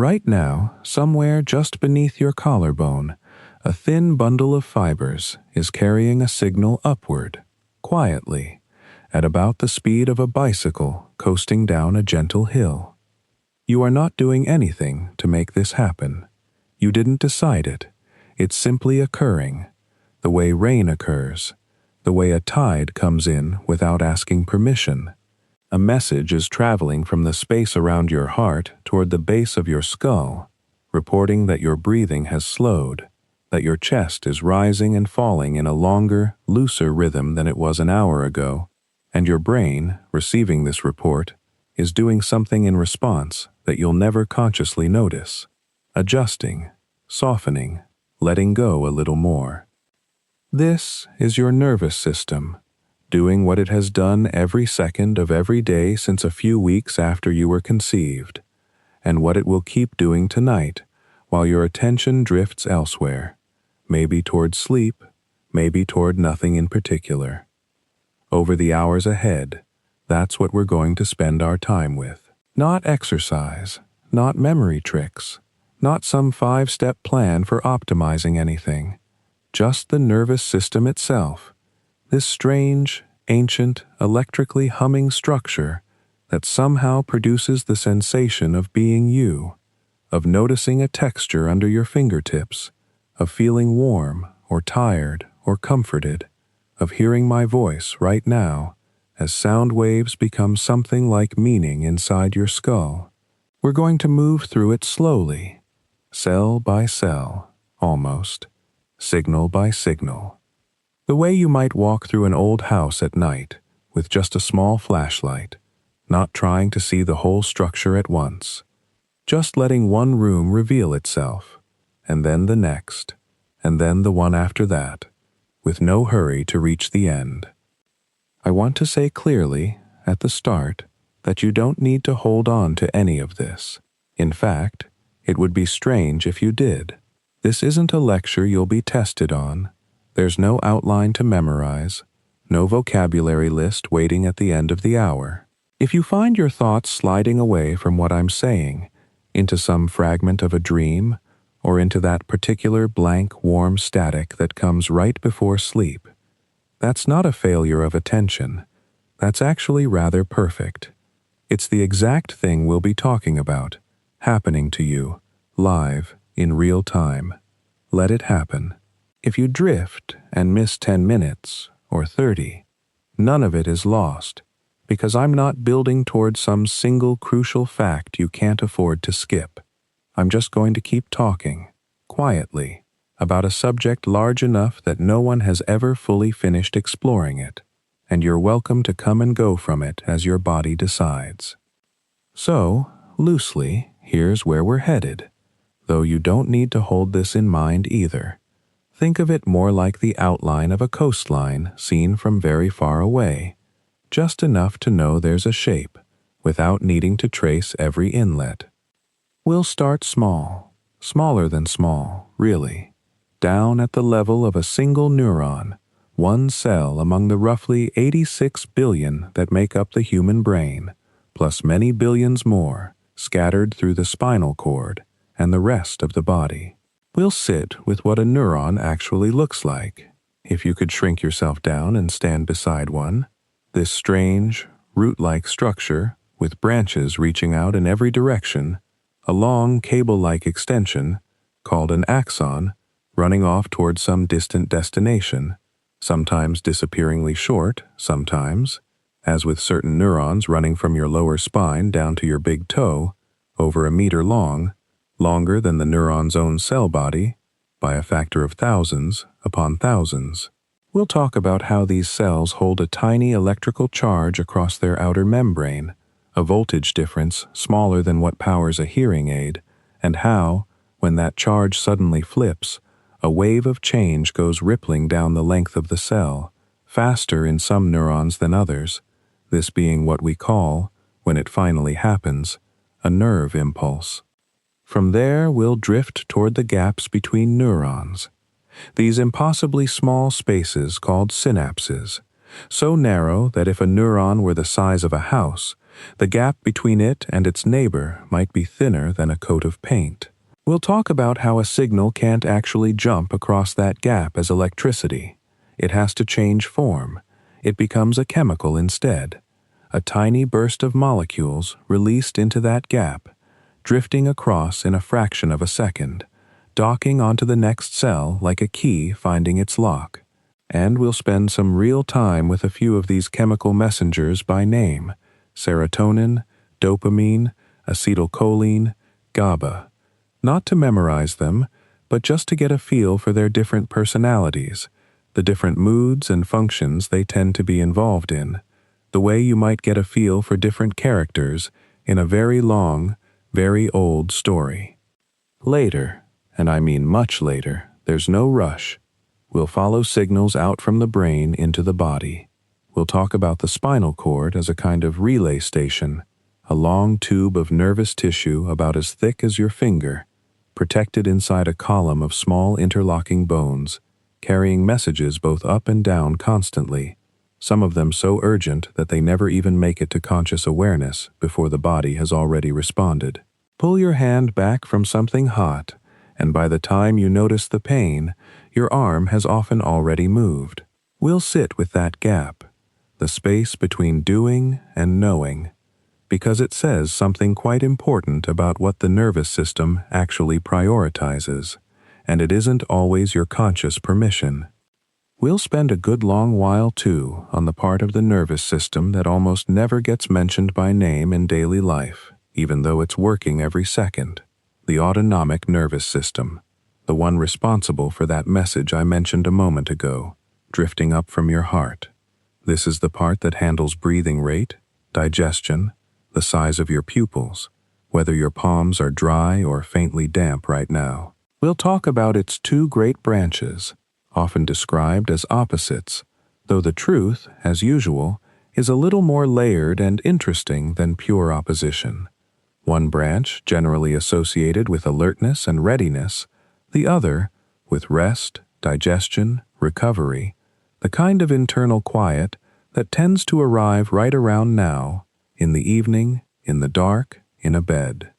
Right now, somewhere just beneath your collarbone, a thin bundle of fibers is carrying a signal upward, quietly, at about the speed of a bicycle coasting down a gentle hill. You are not doing anything to make this happen. You didn't decide it. It's simply occurring, the way rain occurs, the way a tide comes in without asking permission. A message is traveling from the space around your heart toward the base of your skull, reporting that your breathing has slowed, that your chest is rising and falling in a longer, looser rhythm than it was an hour ago, and your brain, receiving this report, is doing something in response that you'll never consciously notice, adjusting, softening, letting go a little more. This is your nervous system, doing what it has done every second of every day since a few weeks after you were conceived, and what it will keep doing tonight while your attention drifts elsewhere, maybe toward sleep, maybe toward nothing in particular. Over the hours ahead, that's what we're going to spend our time with. Not exercise, not memory tricks, not some 5-step plan for optimizing anything, just the nervous system itself. This strange, ancient, electrically humming structure that somehow produces the sensation of being you, of noticing a texture under your fingertips, of feeling warm or tired or comforted, of hearing my voice right now as sound waves become something like meaning inside your skull. We're going to move through it slowly, cell by cell, almost, signal by signal. The way you might walk through an old house at night with just a small flashlight, not trying to see the whole structure at once, just letting one room reveal itself, and then the next, and then the one after that, with no hurry to reach the end. I want to say clearly, at the start, that you don't need to hold on to any of this. In fact, it would be strange if you did. This isn't a lecture you'll be tested on. There's no outline to memorize, no vocabulary list waiting at the end of the hour. If you find your thoughts sliding away from what I'm saying, into some fragment of a dream, or into that particular blank, warm static that comes right before sleep, that's not a failure of attention. That's actually rather perfect. It's the exact thing we'll be talking about, happening to you, live, in real time. Let it happen. If you drift and miss 10 minutes or 30, none of it is lost, because I'm not building towards some single crucial fact you can't afford to skip. I'm just going to keep talking, quietly, about a subject large enough that no one has ever fully finished exploring it, and you're welcome to come and go from it as your body decides. So, loosely, here's where we're headed, though you don't need to hold this in mind either. Think of it more like the outline of a coastline seen from very far away, just enough to know there's a shape, without needing to trace every inlet. We'll start small, smaller than small, really, down at the level of a single neuron, one cell among the roughly 86 billion that make up the human brain, plus many billions more, scattered through the spinal cord and the rest of the body. We'll sit with what a neuron actually looks like, if you could shrink yourself down and stand beside one. This strange, root-like structure, with branches reaching out in every direction, a long cable-like extension, called an axon, running off toward some distant destination, sometimes disappearingly short, sometimes, as with certain neurons running from your lower spine down to your big toe, over a meter long, longer than the neuron's own cell body, by a factor of thousands upon thousands. We'll talk about how these cells hold a tiny electrical charge across their outer membrane, a voltage difference smaller than what powers a hearing aid, and how, when that charge suddenly flips, a wave of change goes rippling down the length of the cell, faster in some neurons than others, this being what we call, when it finally happens, a nerve impulse. From there, we'll drift toward the gaps between neurons, these impossibly small spaces called synapses, so narrow that if a neuron were the size of a house, The gap between it and its neighbor might be thinner than a coat of paint. We'll talk about how a signal can't actually jump across that gap as electricity. It has to change form. It becomes a chemical instead. A tiny burst of molecules released into that gap, drifting across in a fraction of a second, docking onto the next cell like a key finding its lock. And we'll spend some real time with a few of these chemical messengers by name: serotonin, dopamine, acetylcholine, GABA. Not to memorize them, but just to get a feel for their different personalities, the different moods and functions they tend to be involved in, the way you might get a feel for different characters in a very long, very old story. Later, and I mean much later, there's no rush. We'll follow signals out from the brain into the body. We'll talk about the spinal cord as a kind of relay station, a long tube of nervous tissue about as thick as your finger, protected inside a column of small interlocking bones, carrying messages both up and down constantly, some of them so urgent that they never even make it to conscious awareness before the body has already responded. Pull your hand back from something hot, and by the time you notice the pain, your arm has often already moved. We'll sit with that gap, the space between doing and knowing, because it says something quite important about what the nervous system actually prioritizes, and it isn't always your conscious permission. We'll spend a good long while, too, on the part of the nervous system that almost never gets mentioned by name in daily life, even though it's working every second: the autonomic nervous system, the one responsible for that message I mentioned a moment ago, drifting up from your heart. This is the part that handles breathing rate, digestion, the size of your pupils, whether your palms are dry or faintly damp right now. We'll talk about its two great branches, often described as opposites, though the truth, as usual, is a little more layered and interesting than pure opposition. One branch generally associated with alertness and readiness, the other with rest, digestion, recovery, the kind of internal quiet that tends to arrive right around now, in the evening, in the dark, in a bed.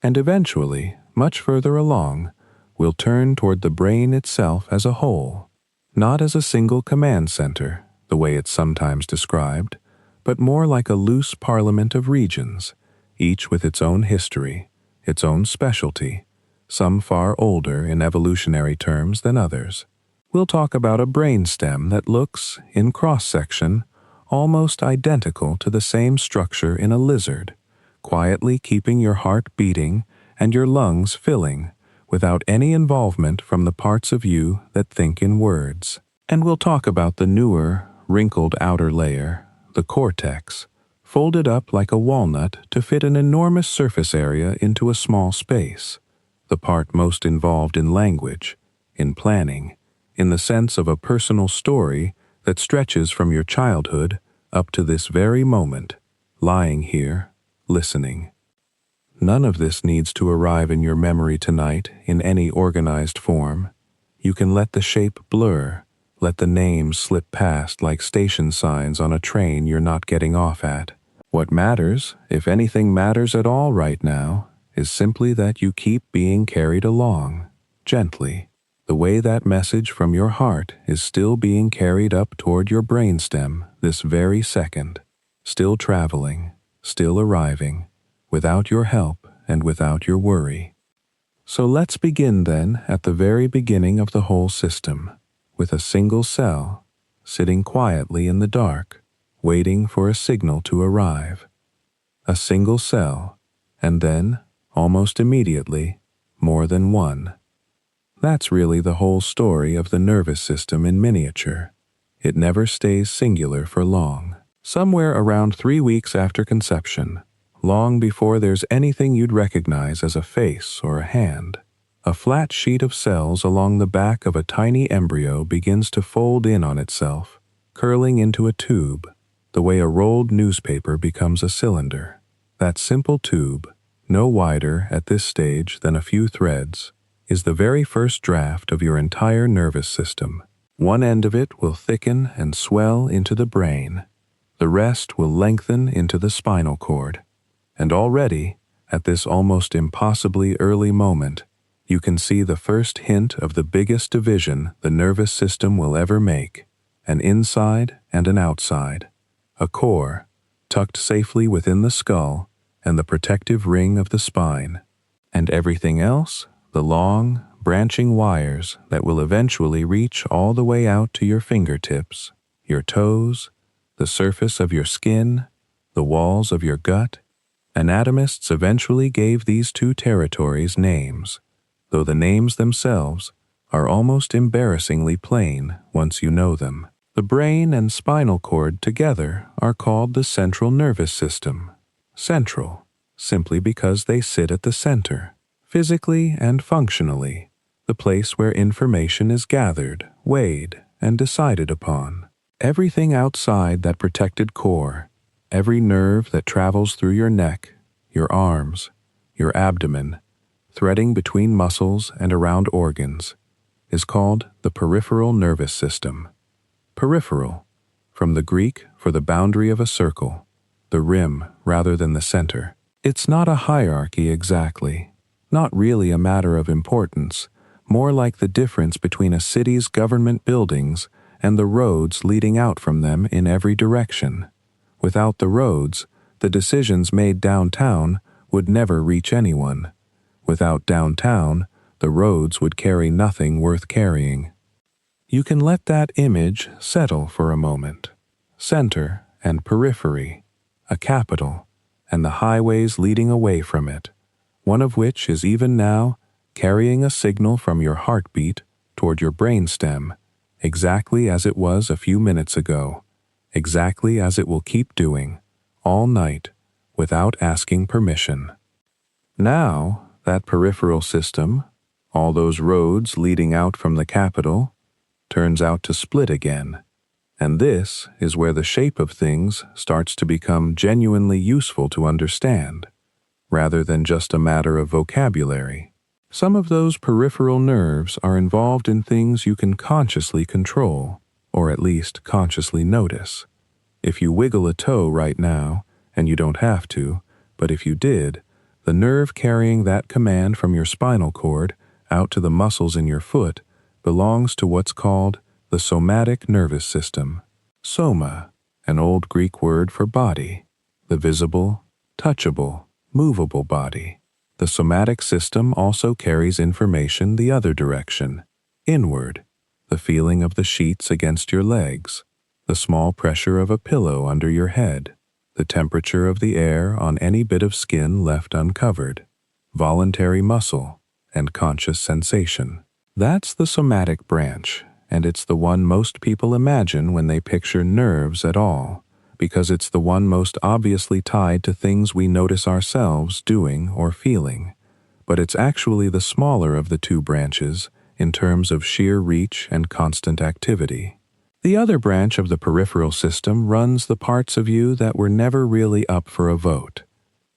And eventually, much further along, we'll turn toward the brain itself as a whole, not as a single command center, the way it's sometimes described, but more like a loose parliament of regions, each with its own history, its own specialty, some far older in evolutionary terms than others. We'll talk about a brainstem that looks, in cross-section, almost identical to the same structure in a lizard, quietly keeping your heart beating and your lungs filling, without any involvement from the parts of you that think in words. And we'll talk about the newer, wrinkled outer layer, the cortex, folded up like a walnut to fit an enormous surface area into a small space, the part most involved in language, in planning, in the sense of a personal story that stretches from your childhood up to this very moment, lying here, listening. None of this needs to arrive in your memory tonight in any organized form. You can let the shape blur, let the names slip past like station signs on a train you're not getting off at. What matters, if anything matters at all right now, is simply that you keep being carried along, gently, the way that message from your heart is still being carried up toward your brainstem this very second, still traveling, still arriving, without your help and without your worry. So let's begin then at the very beginning of the whole system, with a single cell, sitting quietly in the dark, waiting for a signal to arrive. A single cell, and then, almost immediately, more than one. That's really the whole story of the nervous system in miniature. It never stays singular for long. Somewhere around 3 weeks after conception, long before there's anything you'd recognize as a face or a hand, a flat sheet of cells along the back of a tiny embryo begins to fold in on itself, curling into a tube, the way a rolled newspaper becomes a cylinder. That simple tube, no wider at this stage than a few threads, is the very first draft of your entire nervous system. One end of it will thicken and swell into the brain. The rest will lengthen into the spinal cord. And already, at this almost impossibly early moment, you can see the first hint of the biggest division the nervous system will ever make, an inside and an outside, a core, tucked safely within the skull and the protective ring of the spine, and everything else, the long, branching wires that will eventually reach all the way out to your fingertips, your toes, the surface of your skin, the walls of your gut. Anatomists eventually gave these two territories names, though the names themselves are almost embarrassingly plain once you know them. The brain and spinal cord together are called the central nervous system. Central, simply because they sit at the center, physically and functionally, the place where information is gathered, weighed, and decided upon. Everything outside that protected core, every nerve that travels through your neck, your arms, your abdomen, threading between muscles and around organs, is called the peripheral nervous system. Peripheral, from the Greek for the boundary of a circle, the rim rather than the center. It's not a hierarchy exactly, not really a matter of importance, more like the difference between a city's government buildings and the roads leading out from them in every direction. Without the roads, the decisions made downtown would never reach anyone. Without downtown, the roads would carry nothing worth carrying. You can let that image settle for a moment. Center and periphery, a capital, and the highways leading away from it, one of which is even now carrying a signal from your heartbeat toward your brainstem, exactly as it was a few minutes ago, exactly as it will keep doing, all night, without asking permission. Now, that peripheral system, all those roads leading out from the capital, turns out to split again, and this is where the shape of things starts to become genuinely useful to understand, rather than just a matter of vocabulary. Some of those peripheral nerves are involved in things you can consciously control, or at least consciously notice. If you wiggle a toe right now, and you don't have to, but if you did, the nerve carrying that command from your spinal cord out to the muscles in your foot belongs to what's called the somatic nervous system. Soma, an old Greek word for body, the visible, touchable, movable body. The somatic system also carries information the other direction, inward, the feeling of the sheets against your legs, the small pressure of a pillow under your head, the temperature of the air on any bit of skin left uncovered, voluntary muscle, and conscious sensation. That's the somatic branch, and it's the one most people imagine when they picture nerves at all, because it's the one most obviously tied to things we notice ourselves doing or feeling. But it's actually the smaller of the two branches in terms of sheer reach and constant activity. The other branch of the peripheral system runs the parts of you that were never really up for a vote.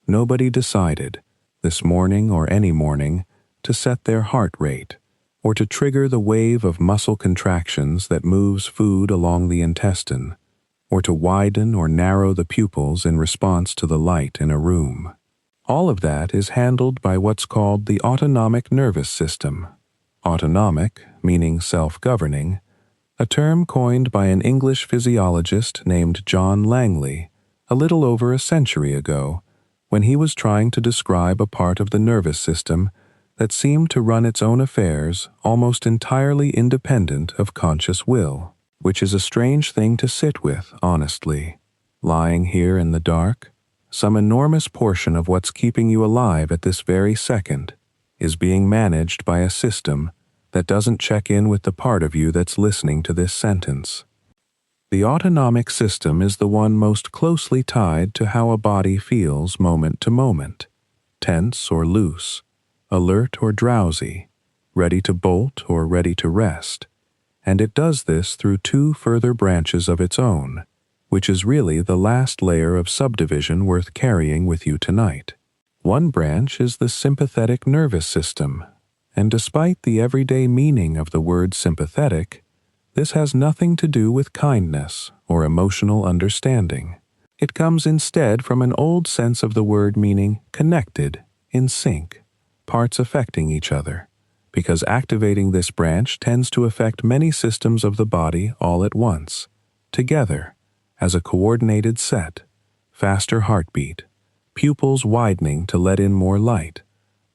Nobody decided, this morning or any morning, to set their heart rate, or to trigger the wave of muscle contractions that moves food along the intestine, or to widen or narrow the pupils in response to the light in a room. All of that is handled by what's called the autonomic nervous system. Autonomic, meaning self-governing, a term coined by an English physiologist named John Langley a little over a century ago, when he was trying to describe a part of the nervous system that seemed to run its own affairs almost entirely independent of conscious will, which is a strange thing to sit with, honestly. Lying here in the dark, some enormous portion of what's keeping you alive at this very second is being managed by a system that doesn't check in with the part of you that's listening to this sentence. The autonomic system is the one most closely tied to how a body feels moment to moment, tense or loose, alert or drowsy, ready to bolt or ready to rest, and it does this through two further branches of its own, which is really the last layer of subdivision worth carrying with you tonight. One branch is the sympathetic nervous system, and despite the everyday meaning of the word sympathetic, This has nothing to do with kindness or emotional understanding. It comes instead from an old sense of the word meaning connected, in sync, parts affecting each other, because activating this branch tends to affect many systems of the body all at once, together, as a coordinated set: faster heartbeat, pupils widening to let in more light,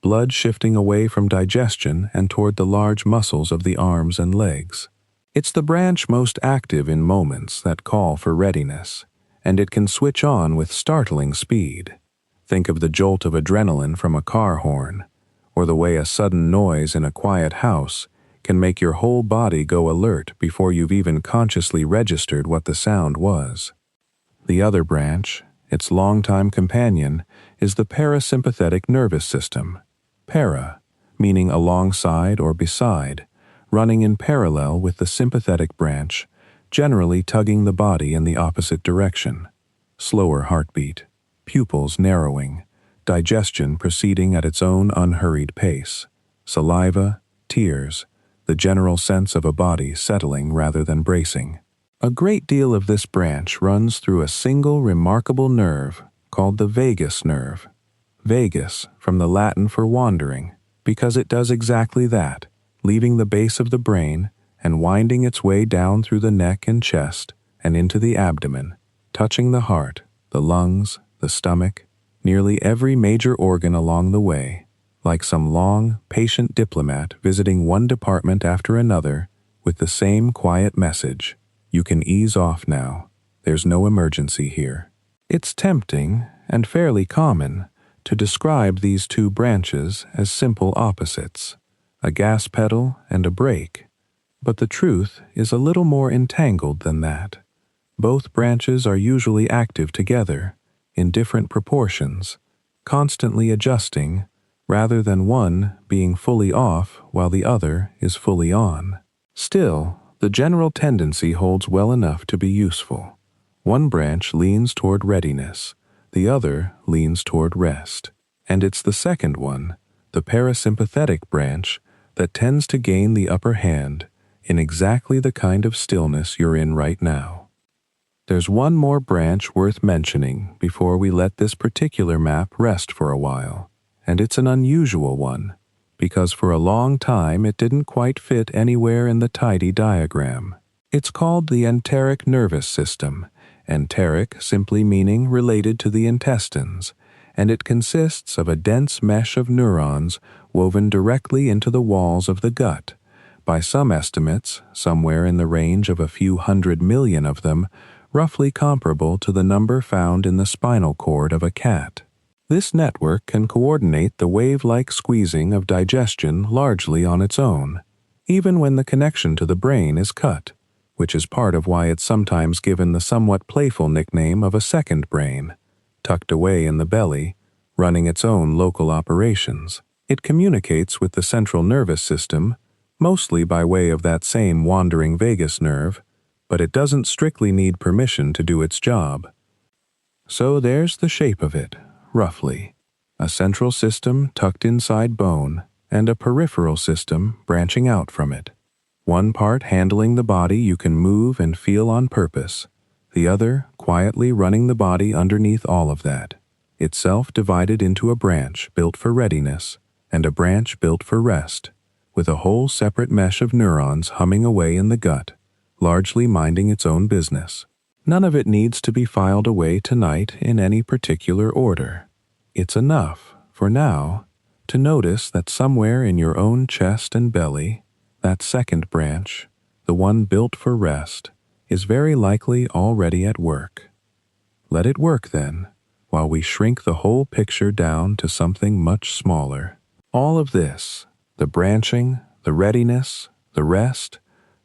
blood shifting away from digestion and toward the large muscles of the arms and legs. It's the branch most active in moments that call for readiness, and it can switch on with startling speed. Think of the jolt of adrenaline from a car horn, or the way a sudden noise in a quiet house can make your whole body go alert before you've even consciously registered what the sound was. The other branch, its longtime companion, is the parasympathetic nervous system. Para, meaning alongside or beside, running in parallel with the sympathetic branch, generally tugging the body in the opposite direction. Slower heartbeat, pupils narrowing, digestion proceeding at its own unhurried pace, saliva, tears, the general sense of a body settling rather than bracing. A great deal of this branch runs through a single remarkable nerve called the vagus nerve. Vagus, from the Latin for wandering, because it does exactly that, leaving the base of the brain and winding its way down through the neck and chest and into the abdomen, touching the heart, the lungs, the stomach, nearly every major organ along the way, like some long, patient diplomat visiting one department after another with the same quiet message: you can ease off now, there's no emergency here. It's tempting, and fairly common, to describe these two branches as simple opposites, a gas pedal and a brake. But the truth is a little more entangled than that. Both branches are usually active together, in different proportions, constantly adjusting, rather than one being fully off while the other is fully on. Still, the general tendency holds well enough to be useful. One branch leans toward readiness, the other leans toward rest. And it's the second one, the parasympathetic branch, that tends to gain the upper hand in exactly the kind of stillness you're in right now. There's one more branch worth mentioning before we let this particular map rest for a while, and it's an unusual one, because for a long time it didn't quite fit anywhere in the tidy diagram. It's called the enteric nervous system, enteric simply meaning related to the intestines, and it consists of a dense mesh of neurons woven directly into the walls of the gut. By some estimates, somewhere in the range of a few 100 million of them, roughly comparable to the number found in the spinal cord of a cat. This network can coordinate the wave-like squeezing of digestion largely on its own, even when the connection to the brain is cut, which is part of why it's sometimes given the somewhat playful nickname of a second brain, tucked away in the belly, running its own local operations. It communicates with the central nervous system, mostly by way of that same wandering vagus nerve, but it doesn't strictly need permission to do its job. So there's the shape of it, roughly. A central system tucked inside bone, and a peripheral system branching out from it. One part handling the body you can move and feel on purpose, the other quietly running the body underneath all of that, itself divided into a branch built for readiness and a branch built for rest, with a whole separate mesh of neurons humming away in the gut, largely minding its own business. None of it needs to be filed away tonight in any particular order. It's enough, for now, to notice that somewhere in your own chest and belly, that second branch, the one built for rest, is very likely already at work. Let it work then, while we shrink the whole picture down to something much smaller. All of this, the branching, the readiness, the rest,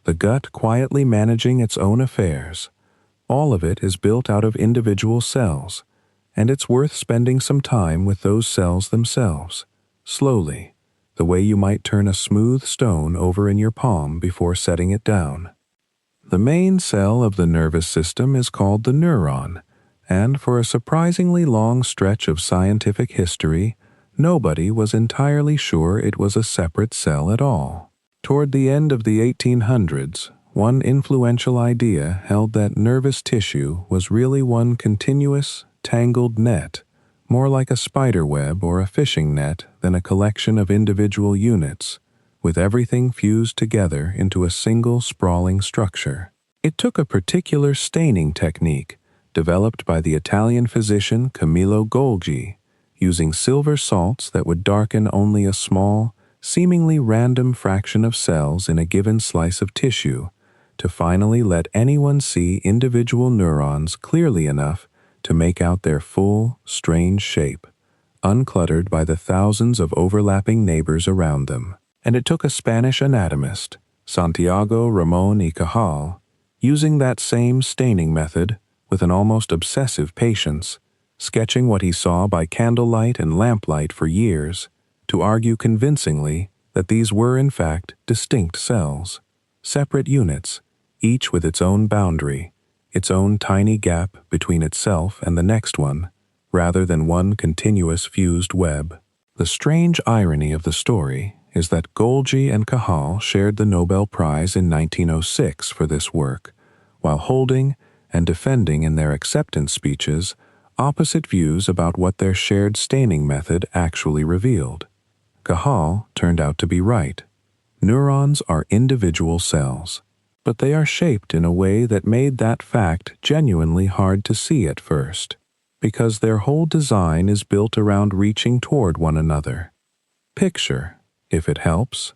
the gut quietly managing its own affairs, all of it is built out of individual cells, and it's worth spending some time with those cells themselves, slowly, the way you might turn a smooth stone over in your palm before setting it down. The main cell of the nervous system is called the neuron, and for a surprisingly long stretch of scientific history, nobody was entirely sure it was a separate cell at all. Toward the end of the 1800s, one influential idea held that nervous tissue was really one continuous, tangled net, more like a spider web or a fishing net than a collection of individual units, with everything fused together into a single sprawling structure. It took a particular staining technique developed by the Italian physician Camillo Golgi, using silver salts that would darken only a small, seemingly random fraction of cells in a given slice of tissue, to finally let anyone see individual neurons clearly enough to make out their full, strange shape, uncluttered by the thousands of overlapping neighbors around them. And it took a Spanish anatomist, Santiago Ramón y Cajal, using that same staining method with an almost obsessive patience, sketching what he saw by candlelight and lamplight for years, to argue convincingly that these were in fact distinct cells, separate units, each with its own boundary, its own tiny gap between itself and the next one, rather than one continuous fused web. The strange irony of the story is that Golgi and Cajal shared the Nobel Prize in 1906 for this work, while holding and defending in their acceptance speeches opposite views about what their shared staining method actually revealed. Cajal turned out to be right. Neurons are individual cells, but they are shaped in a way that made that fact genuinely hard to see at first, because their whole design is built around reaching toward one another. Picture, if it helps,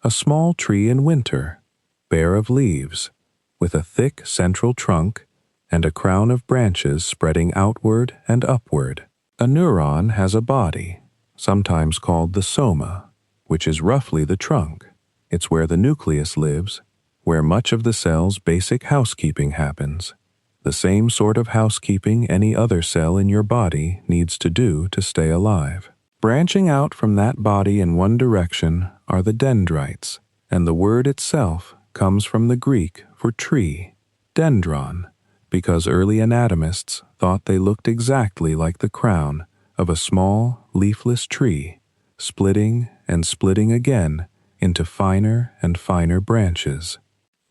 a small tree in winter, bare of leaves, with a thick central trunk and a crown of branches spreading outward and upward. A neuron has a body, sometimes called the soma, which is roughly the trunk. It's where the nucleus lives, where much of the cell's basic housekeeping happens, the same sort of housekeeping any other cell in your body needs to do to stay alive. Branching out from that body in one direction are the dendrites, and the word itself comes from the Greek for tree, dendron, because early anatomists thought they looked exactly like the crown of a small, leafless tree, splitting and splitting again into finer and finer branches.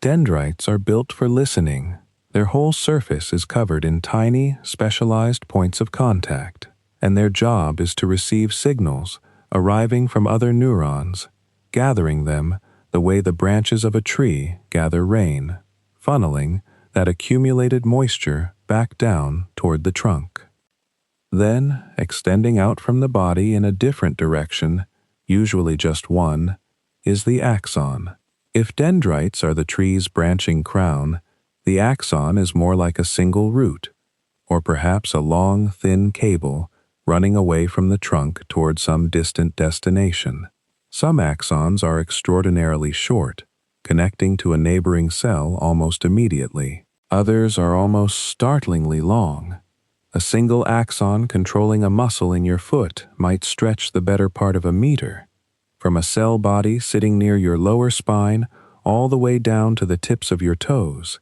Dendrites are built for listening. Their whole surface is covered in tiny, specialized points of contact, and their job is to receive signals arriving from other neurons, gathering them the way the branches of a tree gather rain, funneling that accumulated moisture back down toward the trunk. Then, extending out from the body in a different direction, usually just one, is the axon. If dendrites are the tree's branching crown, the axon is more like a single root, or perhaps a long, thin cable running away from the trunk toward some distant destination. Some axons are extraordinarily short, connecting to a neighboring cell almost immediately. Others are almost startlingly long. A single axon controlling a muscle in your foot might stretch the better part of a meter, from a cell body sitting near your lower spine all the way down to the tips of your toes,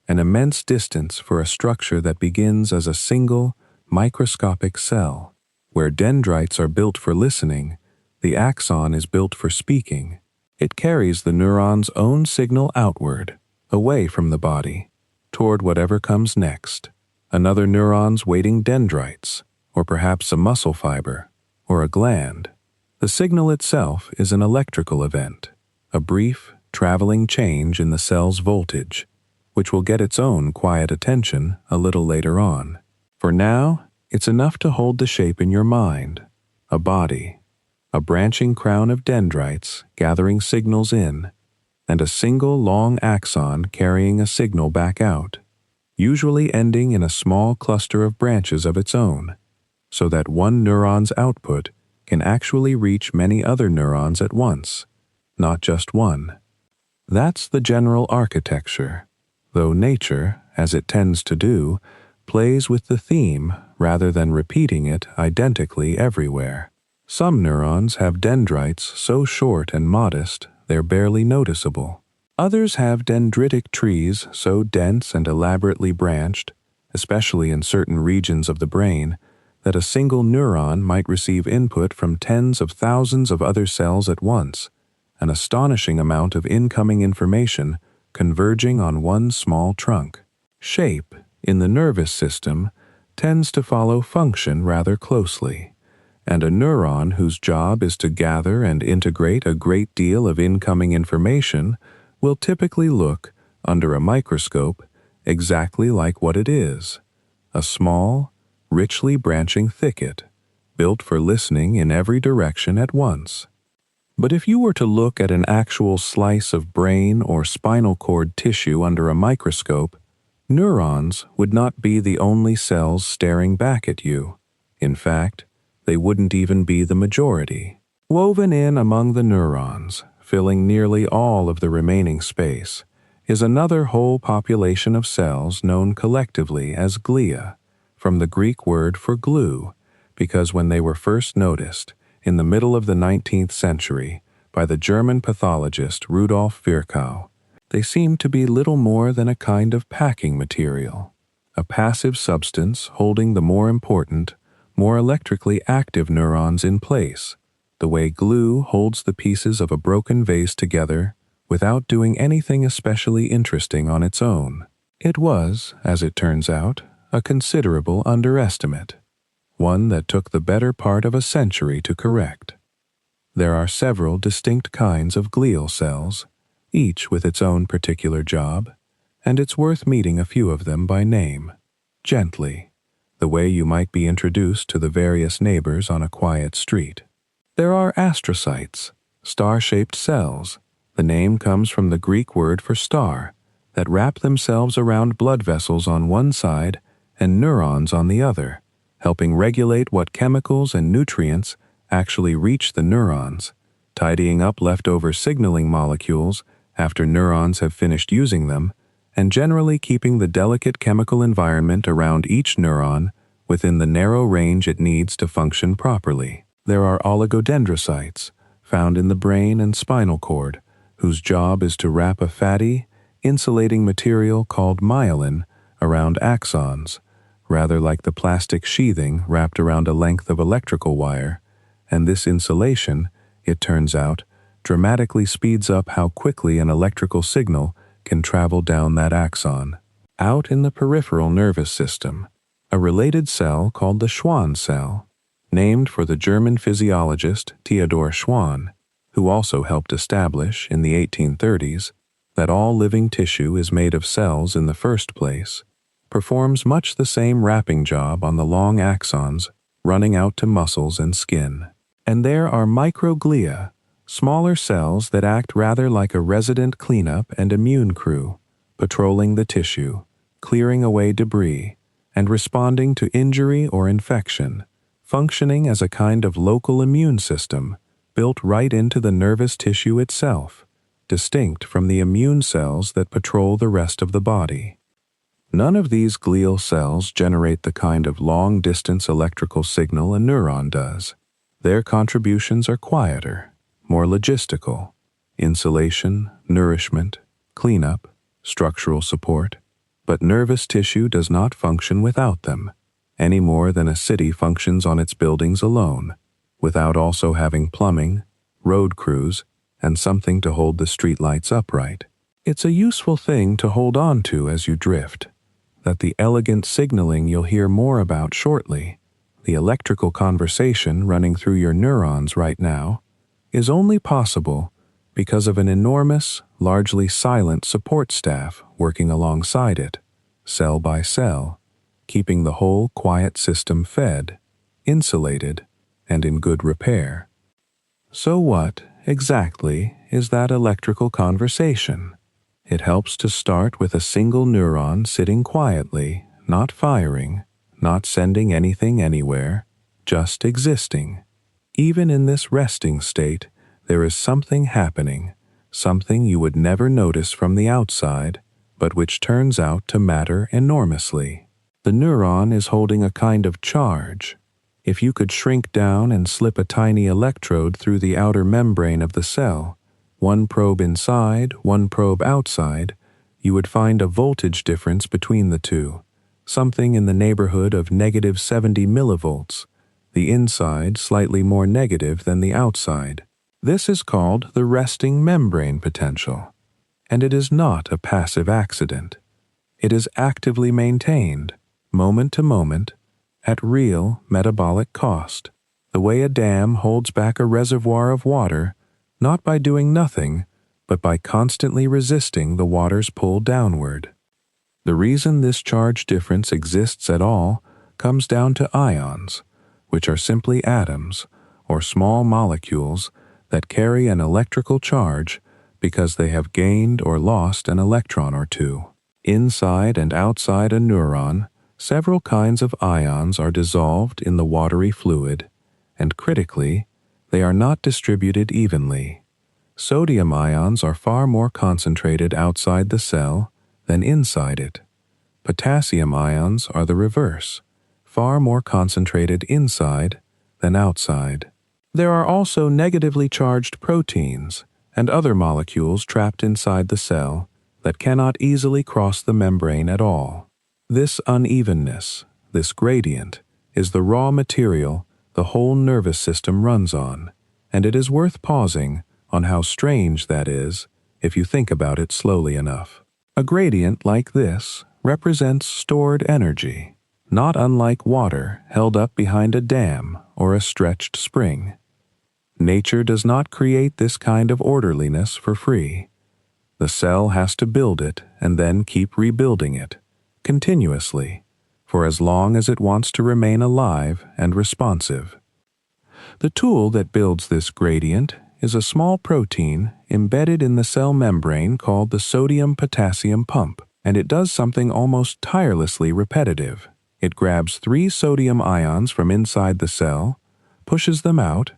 an immense distance for a structure that begins as a single, microscopic cell. Where dendrites are built for listening, the axon is built for speaking. It carries the neuron's own signal outward, away from the body, toward whatever comes next. Another neuron's waiting dendrites, or perhaps a muscle fiber, or a gland. The signal itself is an electrical event, a brief, traveling change in the cell's voltage, which will get its own quiet attention a little later on. For now, it's enough to hold the shape in your mind, a body, a branching crown of dendrites gathering signals in, and a single long axon carrying a signal back out, usually ending in a small cluster of branches of its own, so that one neuron's output can actually reach many other neurons at once, not just one. That's the general architecture, though nature, as it tends to do, plays with the theme rather than repeating it identically everywhere. Some neurons have dendrites so short and modest they're barely noticeable. Others have dendritic trees so dense and elaborately branched, especially in certain regions of the brain, that a single neuron might receive input from tens of thousands of other cells at once, an astonishing amount of incoming information converging on one small trunk. Shape, in the nervous system, tends to follow function rather closely, and a neuron whose job is to gather and integrate a great deal of incoming information will typically look, under a microscope, exactly like what it is: a small, richly branching thicket, built for listening in every direction at once. But if you were to look at an actual slice of brain or spinal cord tissue under a microscope, neurons would not be the only cells staring back at you. In fact, they wouldn't even be the majority. Woven in among the neurons, filling nearly all of the remaining space, is another whole population of cells known collectively as glia, from the Greek word for glue, because when they were first noticed, in the middle of the 19th century, by the German pathologist Rudolf Virchow, they seemed to be little more than a kind of packing material, a passive substance holding the more important, more electrically active neurons in place, the way glue holds the pieces of a broken vase together without doing anything especially interesting on its own. It was, as it turns out, a considerable underestimate, one that took the better part of a century to correct. There are several distinct kinds of glial cells, each with its own particular job, and it's worth meeting a few of them by name, gently, the way you might be introduced to the various neighbors on a quiet street. There are astrocytes, star-shaped cells. The name comes from the Greek word for star, that wrap themselves around blood vessels on one side and neurons on the other, helping regulate what chemicals and nutrients actually reach the neurons, tidying up leftover signaling molecules after neurons have finished using them, and generally keeping the delicate chemical environment around each neuron within the narrow range it needs to function properly. There are oligodendrocytes, found in the brain and spinal cord, whose job is to wrap a fatty, insulating material called myelin around axons, rather like the plastic sheathing wrapped around a length of electrical wire, and this insulation, it turns out, dramatically speeds up how quickly an electrical signal can travel down that axon. Out in the peripheral nervous system, a related cell called the Schwann cell, named for the German physiologist Theodor Schwann, who also helped establish, in the 1830s, that all living tissue is made of cells in the first place, performs much the same wrapping job on the long axons running out to muscles and skin. And there are microglia, smaller cells that act rather like a resident cleanup and immune crew, patrolling the tissue, clearing away debris, and responding to injury or infection, functioning as a kind of local immune system built right into the nervous tissue itself, distinct from the immune cells that patrol the rest of the body. None of these glial cells generate the kind of long-distance electrical signal a neuron does. Their contributions are quieter, more logistical: insulation, nourishment, cleanup, structural support. But nervous tissue does not function without them, any more than a city functions on its buildings alone, without also having plumbing, road crews, and something to hold the streetlights upright. It's a useful thing to hold on to as you drift, that the elegant signaling you'll hear more about shortly, the electrical conversation running through your neurons right now, is only possible because of an enormous, largely silent support staff working alongside it, cell by cell, keeping the whole quiet system fed, insulated, and in good repair. So what, exactly, is that electrical conversation? It helps to start with a single neuron sitting quietly, not firing, not sending anything anywhere, just existing. Even in this resting state, there is something happening, something you would never notice from the outside, but which turns out to matter enormously. The neuron is holding a kind of charge. If you could shrink down and slip a tiny electrode through the outer membrane of the cell, one probe inside, one probe outside, you would find a voltage difference between the two, something in the neighborhood of -70 millivolts, the inside slightly more negative than the outside. This is called the resting membrane potential. And it is not a passive accident. It is actively maintained, moment to moment, at real metabolic cost, the way a dam holds back a reservoir of water, not by doing nothing, but by constantly resisting the water's pull downward. The reason this charge difference exists at all comes down to ions, which are simply atoms, or small molecules that carry an electrical charge because they have gained or lost an electron or two. Inside and outside a neuron, several kinds of ions are dissolved in the watery fluid, and critically, they are not distributed evenly. Sodium ions are far more concentrated outside the cell than inside it. Potassium ions are the reverse, far more concentrated inside than outside. There are also negatively charged proteins and other molecules trapped inside the cell that cannot easily cross the membrane at all. This unevenness, this gradient, is the raw material the whole nervous system runs on, and it is worth pausing on how strange that is if you think about it slowly enough. A gradient like this represents stored energy, not unlike water held up behind a dam or a stretched spring. Nature does not create this kind of orderliness for free. The cell has to build it and then keep rebuilding it, continuously, for as long as it wants to remain alive and responsive. The tool that builds this gradient is a small protein embedded in the cell membrane called the sodium-potassium pump, and it does something almost tirelessly repetitive. It grabs 3 sodium ions from inside the cell, pushes them out,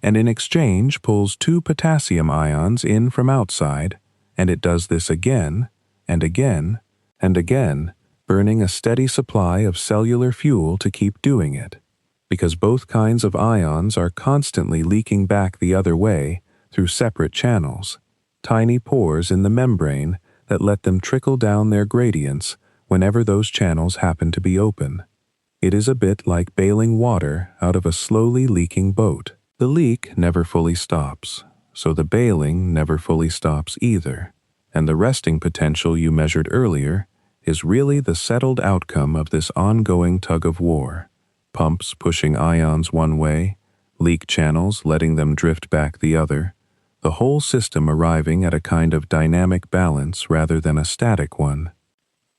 and in exchange pulls 2 potassium ions in from outside, and it does this again, and again, and again, burning a steady supply of cellular fuel to keep doing it, because both kinds of ions are constantly leaking back the other way through separate channels, tiny pores in the membrane that let them trickle down their gradients whenever those channels happen to be open. It is a bit like bailing water out of a slowly leaking boat. The leak never fully stops, so the bailing never fully stops either, and the resting potential you measured earlier is really the settled outcome of this ongoing tug-of-war. Pumps pushing ions one way, leak channels letting them drift back the other, the whole system arriving at a kind of dynamic balance rather than a static one.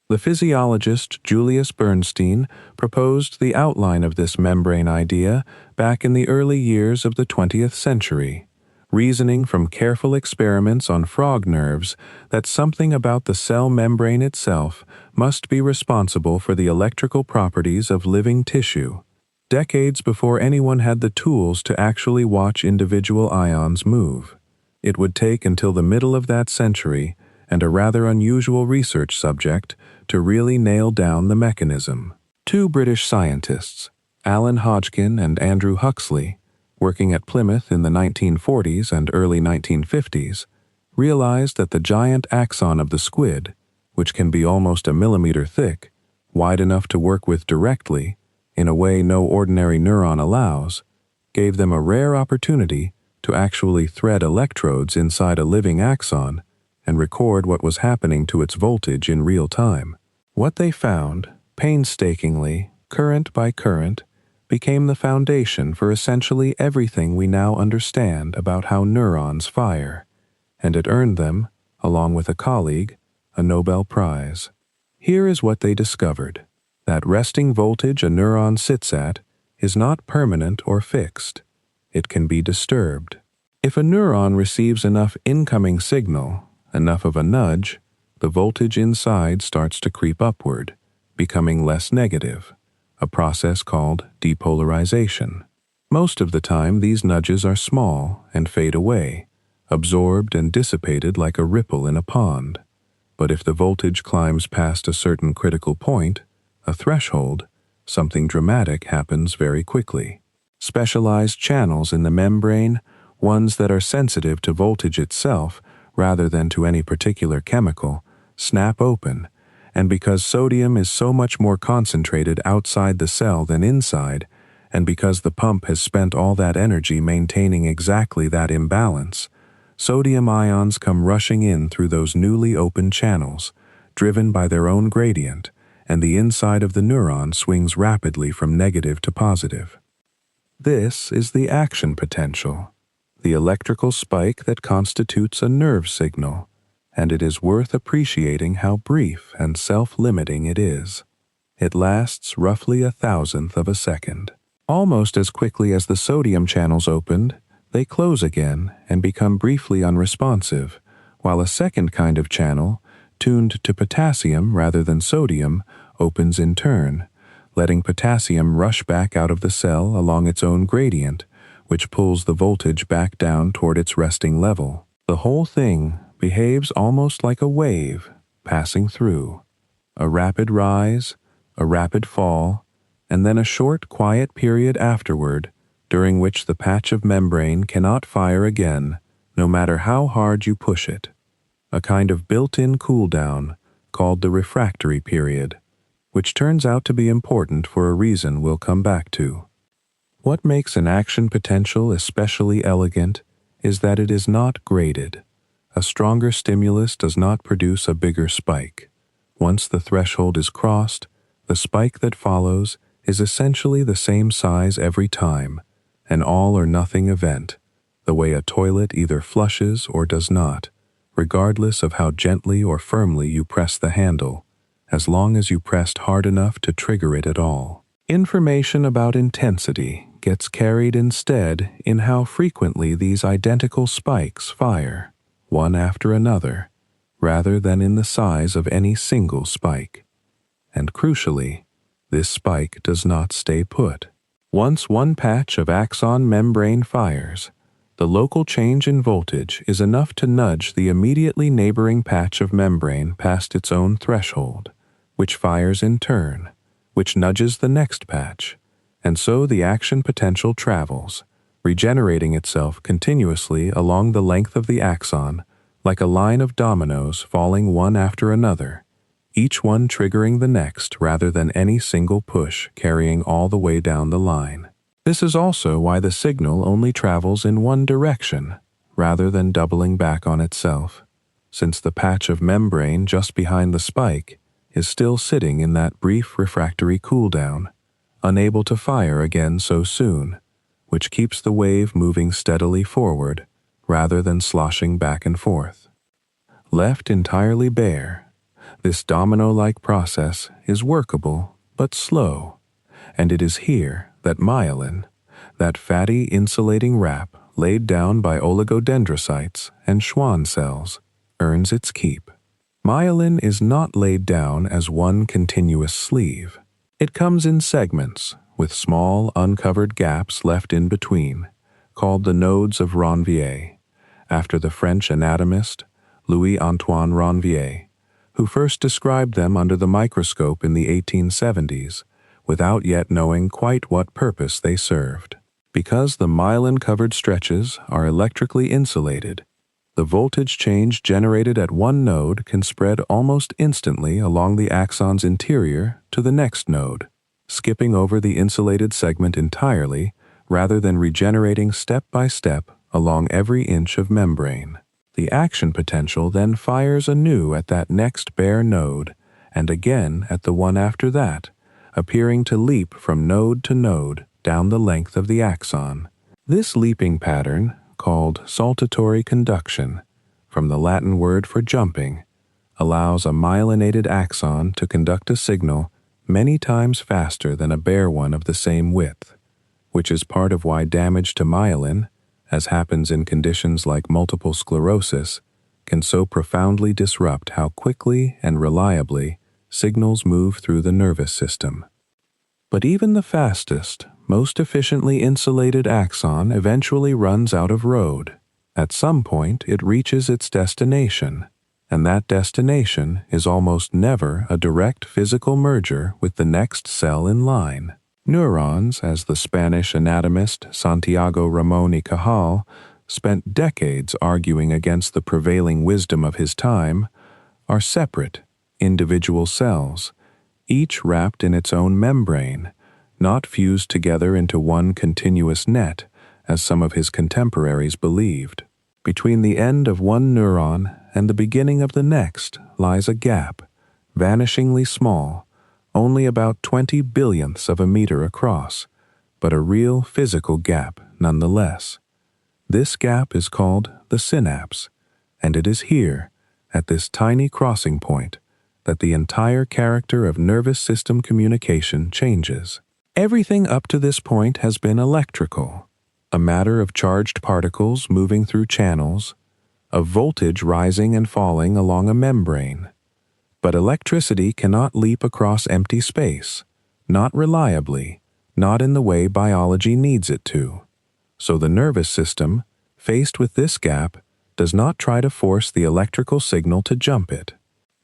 The physiologist Julius Bernstein proposed the outline of this membrane idea back in the early years of the 20th century, reasoning from careful experiments on frog nerves that something about the cell membrane itself must be responsible for the electrical properties of living tissue, decades before anyone had the tools to actually watch individual ions move. It would take until the middle of that century and a rather unusual research subject to really nail down the mechanism. 2 British scientists, Alan Hodgkin and Andrew Huxley, working at Plymouth in the 1940s and early 1950s, realized that the giant axon of the squid, which can be almost a millimeter thick, wide enough to work with directly, in a way no ordinary neuron allows, gave them a rare opportunity to actually thread electrodes inside a living axon and record what was happening to its voltage in real time. What they found, painstakingly, current by current, became the foundation for essentially everything we now understand about how neurons fire, and it earned them, along with a colleague, a Nobel Prize. Here is what they discovered. That resting voltage a neuron sits at is not permanent or fixed. It can be disturbed. If a neuron receives enough incoming signal, enough of a nudge, the voltage inside starts to creep upward, becoming less negative, a process called depolarization. Most of the time, these nudges are small and fade away, absorbed and dissipated like a ripple in a pond. But if the voltage climbs past a certain critical point, a threshold, something dramatic happens very quickly. Specialized channels in the membrane, ones that are sensitive to voltage itself rather than to any particular chemical, snap open, and because sodium is so much more concentrated outside the cell than inside, and because the pump has spent all that energy maintaining exactly that imbalance, Sodium ions come rushing in through those newly opened channels, driven by their own gradient, and the inside of the neuron swings rapidly from negative to positive. This is the action potential, the electrical spike that constitutes a nerve signal, and it is worth appreciating how brief and self-limiting it is. It lasts roughly 1/1000th of a second. Almost as quickly as the sodium channels opened, they close again and become briefly unresponsive, while a second kind of channel, tuned to potassium rather than sodium, opens in turn, letting potassium rush back out of the cell along its own gradient, which pulls the voltage back down toward its resting level. The whole thing behaves almost like a wave passing through. A rapid rise, a rapid fall, and then a short, quiet period afterward, during which the patch of membrane cannot fire again, no matter how hard you push it. A kind of built-in cool-down, called the refractory period, which turns out to be important for a reason we'll come back to. What makes an action potential especially elegant is that it is not graded. A stronger stimulus does not produce a bigger spike. Once the threshold is crossed, the spike that follows is essentially the same size every time, an all-or-nothing event, the way a toilet either flushes or does not, regardless of how gently or firmly you press the handle, as long as you pressed hard enough to trigger it at all. Information about intensity gets carried instead in how frequently these identical spikes fire, one after another, rather than in the size of any single spike. And crucially, this spike does not stay put. Once one patch of axon membrane fires, the local change in voltage is enough to nudge the immediately neighboring patch of membrane past its own threshold, which fires in turn, which nudges the next patch, and so the action potential travels, regenerating itself continuously along the length of the axon, like a line of dominoes falling one after another, each one triggering the next rather than any single push carrying all the way down the line. This is also why the signal only travels in one direction, rather than doubling back on itself, since the patch of membrane just behind the spike is still sitting in that brief refractory cooldown, unable to fire again so soon, which keeps the wave moving steadily forward, rather than sloshing back and forth. Left entirely bare, this domino-like process is workable but slow, and it is here that myelin, that fatty insulating wrap laid down by oligodendrocytes and Schwann cells, earns its keep. Myelin is not laid down as one continuous sleeve. It comes in segments, with small uncovered gaps left in between, called the nodes of Ranvier, after the French anatomist Louis-Antoine Ranvier, who first described them under the microscope in the 1870s, without yet knowing quite what purpose they served. Because the myelin-covered stretches are electrically insulated, the voltage change generated at one node can spread almost instantly along the axon's interior to the next node, skipping over the insulated segment entirely rather than regenerating step by step along every inch of membrane. The action potential then fires anew at that next bare node and again at the one after that, appearing to leap from node to node down the length of the axon. This leaping pattern, called saltatory conduction, from the Latin word for jumping, allows a myelinated axon to conduct a signal many times faster than a bare one of the same width, which is part of why damage to myelin, as happens in conditions like multiple sclerosis, can so profoundly disrupt how quickly and reliably signals move through the nervous system. But even the fastest, most efficiently insulated axon eventually runs out of road. At some point, it reaches its destination, and that destination is almost never a direct physical merger with the next cell in line. Neurons, as the Spanish anatomist Santiago Ramon y Cajal spent decades arguing against the prevailing wisdom of his time, are separate, individual cells, each wrapped in its own membrane, not fused together into one continuous net, as some of his contemporaries believed. Between the end of one neuron and the beginning of the next lies a gap, vanishingly small, only about 20 billionths of a meter across, but a real physical gap nonetheless. This gap is called the synapse, and it is here, at this tiny crossing point, that the entire character of nervous system communication changes. Everything up to this point has been electrical, a matter of charged particles moving through channels, of voltage rising and falling along a membrane. But electricity cannot leap across empty space, not reliably, not in the way biology needs it to. So the nervous system, faced with this gap, does not try to force the electrical signal to jump it.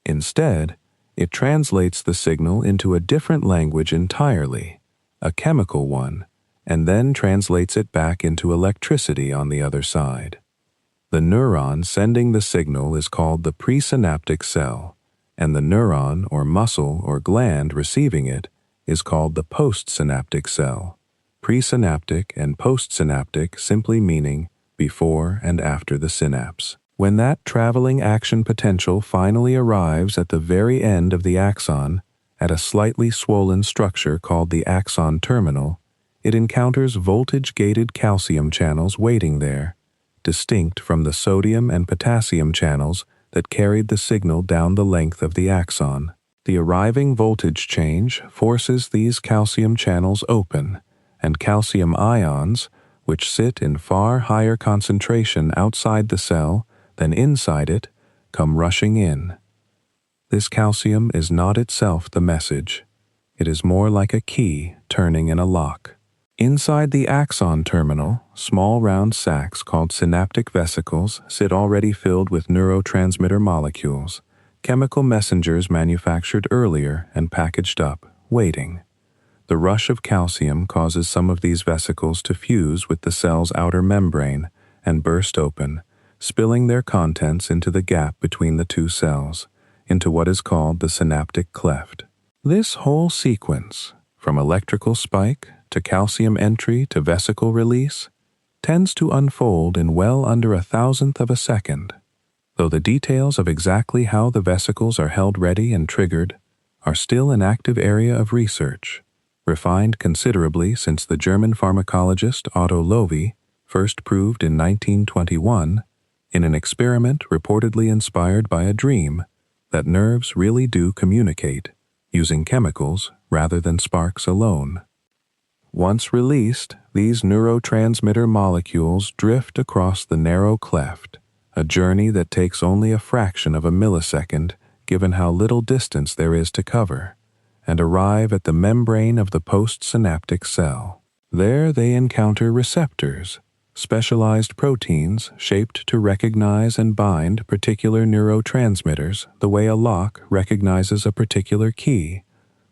Instead, it translates the signal into a different language entirely, a chemical one, and then translates it back into electricity on the other side. The neuron sending the signal is called the presynaptic cell, and the neuron or muscle or gland receiving it is called the postsynaptic cell. Presynaptic and postsynaptic simply meaning before and after the synapse. When that traveling action potential finally arrives at the very end of the axon, at a slightly swollen structure called the axon terminal, it encounters voltage-gated calcium channels waiting there, distinct from the sodium and potassium channels that carried the signal down the length of the axon. The arriving voltage change forces these calcium channels open, and calcium ions, which sit in far higher concentration outside the cell than inside it, come rushing in. This calcium is not itself the message. It is more like a key turning in a lock. Inside the axon terminal, small round sacs called synaptic vesicles sit already filled with neurotransmitter molecules, chemical messengers manufactured earlier and packaged up, waiting. The rush of calcium causes some of these vesicles to fuse with the cell's outer membrane and burst open, spilling their contents into the gap between the two cells, into what is called the synaptic cleft. This whole sequence, from electrical spike to calcium entry to vesicle release, tends to unfold in well under 1,000th of a second, though the details of exactly how the vesicles are held ready and triggered are still an active area of research, refined considerably since the German pharmacologist Otto Loewi first proved in 1921, in an experiment reportedly inspired by a dream, that nerves really do communicate, using chemicals rather than sparks alone. Once released, these neurotransmitter molecules drift across the narrow cleft, a journey that takes only a fraction of a millisecond given how little distance there is to cover, and arrive at the membrane of the postsynaptic cell. There they encounter receptors, specialized proteins shaped to recognize and bind particular neurotransmitters the way a lock recognizes a particular key,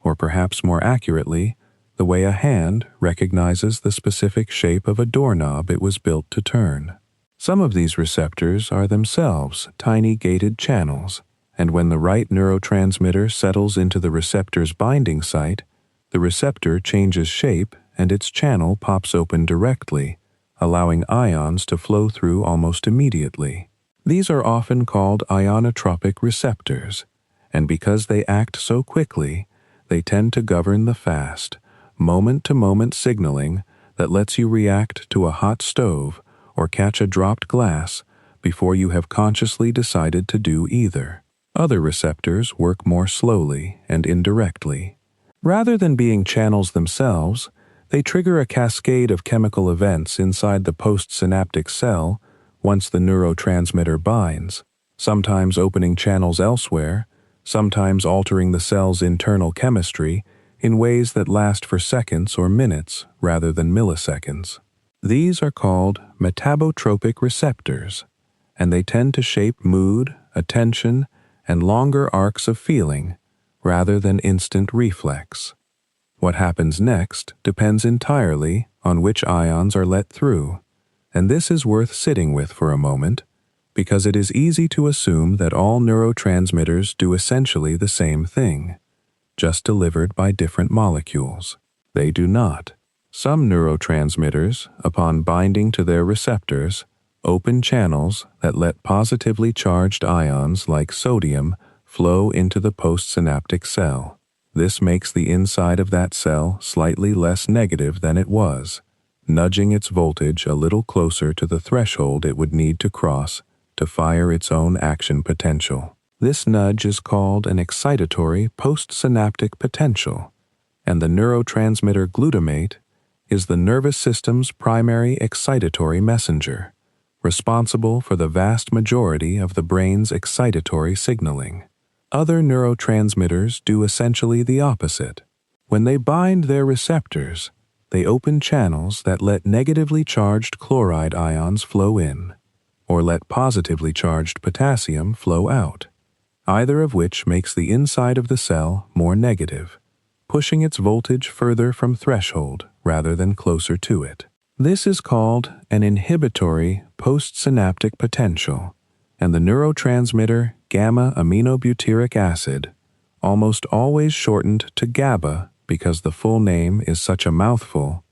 or perhaps more accurately, the way a hand recognizes the specific shape of a doorknob it was built to turn. Some of these receptors are themselves tiny gated channels, and when the right neurotransmitter settles into the receptor's binding site, the receptor changes shape and its channel pops open directly, allowing ions to flow through almost immediately. These are often called ionotropic receptors, and because they act so quickly, they tend to govern the fast, moment-to-moment signaling that lets you react to a hot stove or catch a dropped glass before you have consciously decided to do either. Other receptors work more slowly and indirectly. Rather than being channels themselves, they trigger a cascade of chemical events inside the postsynaptic cell once the neurotransmitter binds, sometimes opening channels elsewhere, sometimes altering the cell's internal chemistry in ways that last for seconds or minutes rather than milliseconds. These are called metabotropic receptors, and they tend to shape mood, attention, and longer arcs of feeling rather than instant reflex. What happens next depends entirely on which ions are let through, and this is worth sitting with for a moment, because it is easy to assume that all neurotransmitters do essentially the same thing, just delivered by different molecules. They do not. Some neurotransmitters, upon binding to their receptors, open channels that let positively charged ions like sodium flow into the postsynaptic cell. This makes the inside of that cell slightly less negative than it was, nudging its voltage a little closer to the threshold it would need to cross to fire its own action potential. This nudge is called an excitatory postsynaptic potential, and the neurotransmitter glutamate is the nervous system's primary excitatory messenger, responsible for the vast majority of the brain's excitatory signaling. Other neurotransmitters do essentially the opposite. When they bind their receptors, they open channels that let negatively charged chloride ions flow in, or let positively charged potassium flow out, either of which makes the inside of the cell more negative, pushing its voltage further from threshold rather than closer to it. This is called an inhibitory postsynaptic potential, and the neurotransmitter gamma-aminobutyric acid, almost always shortened to GABA because the full name is such a mouthful,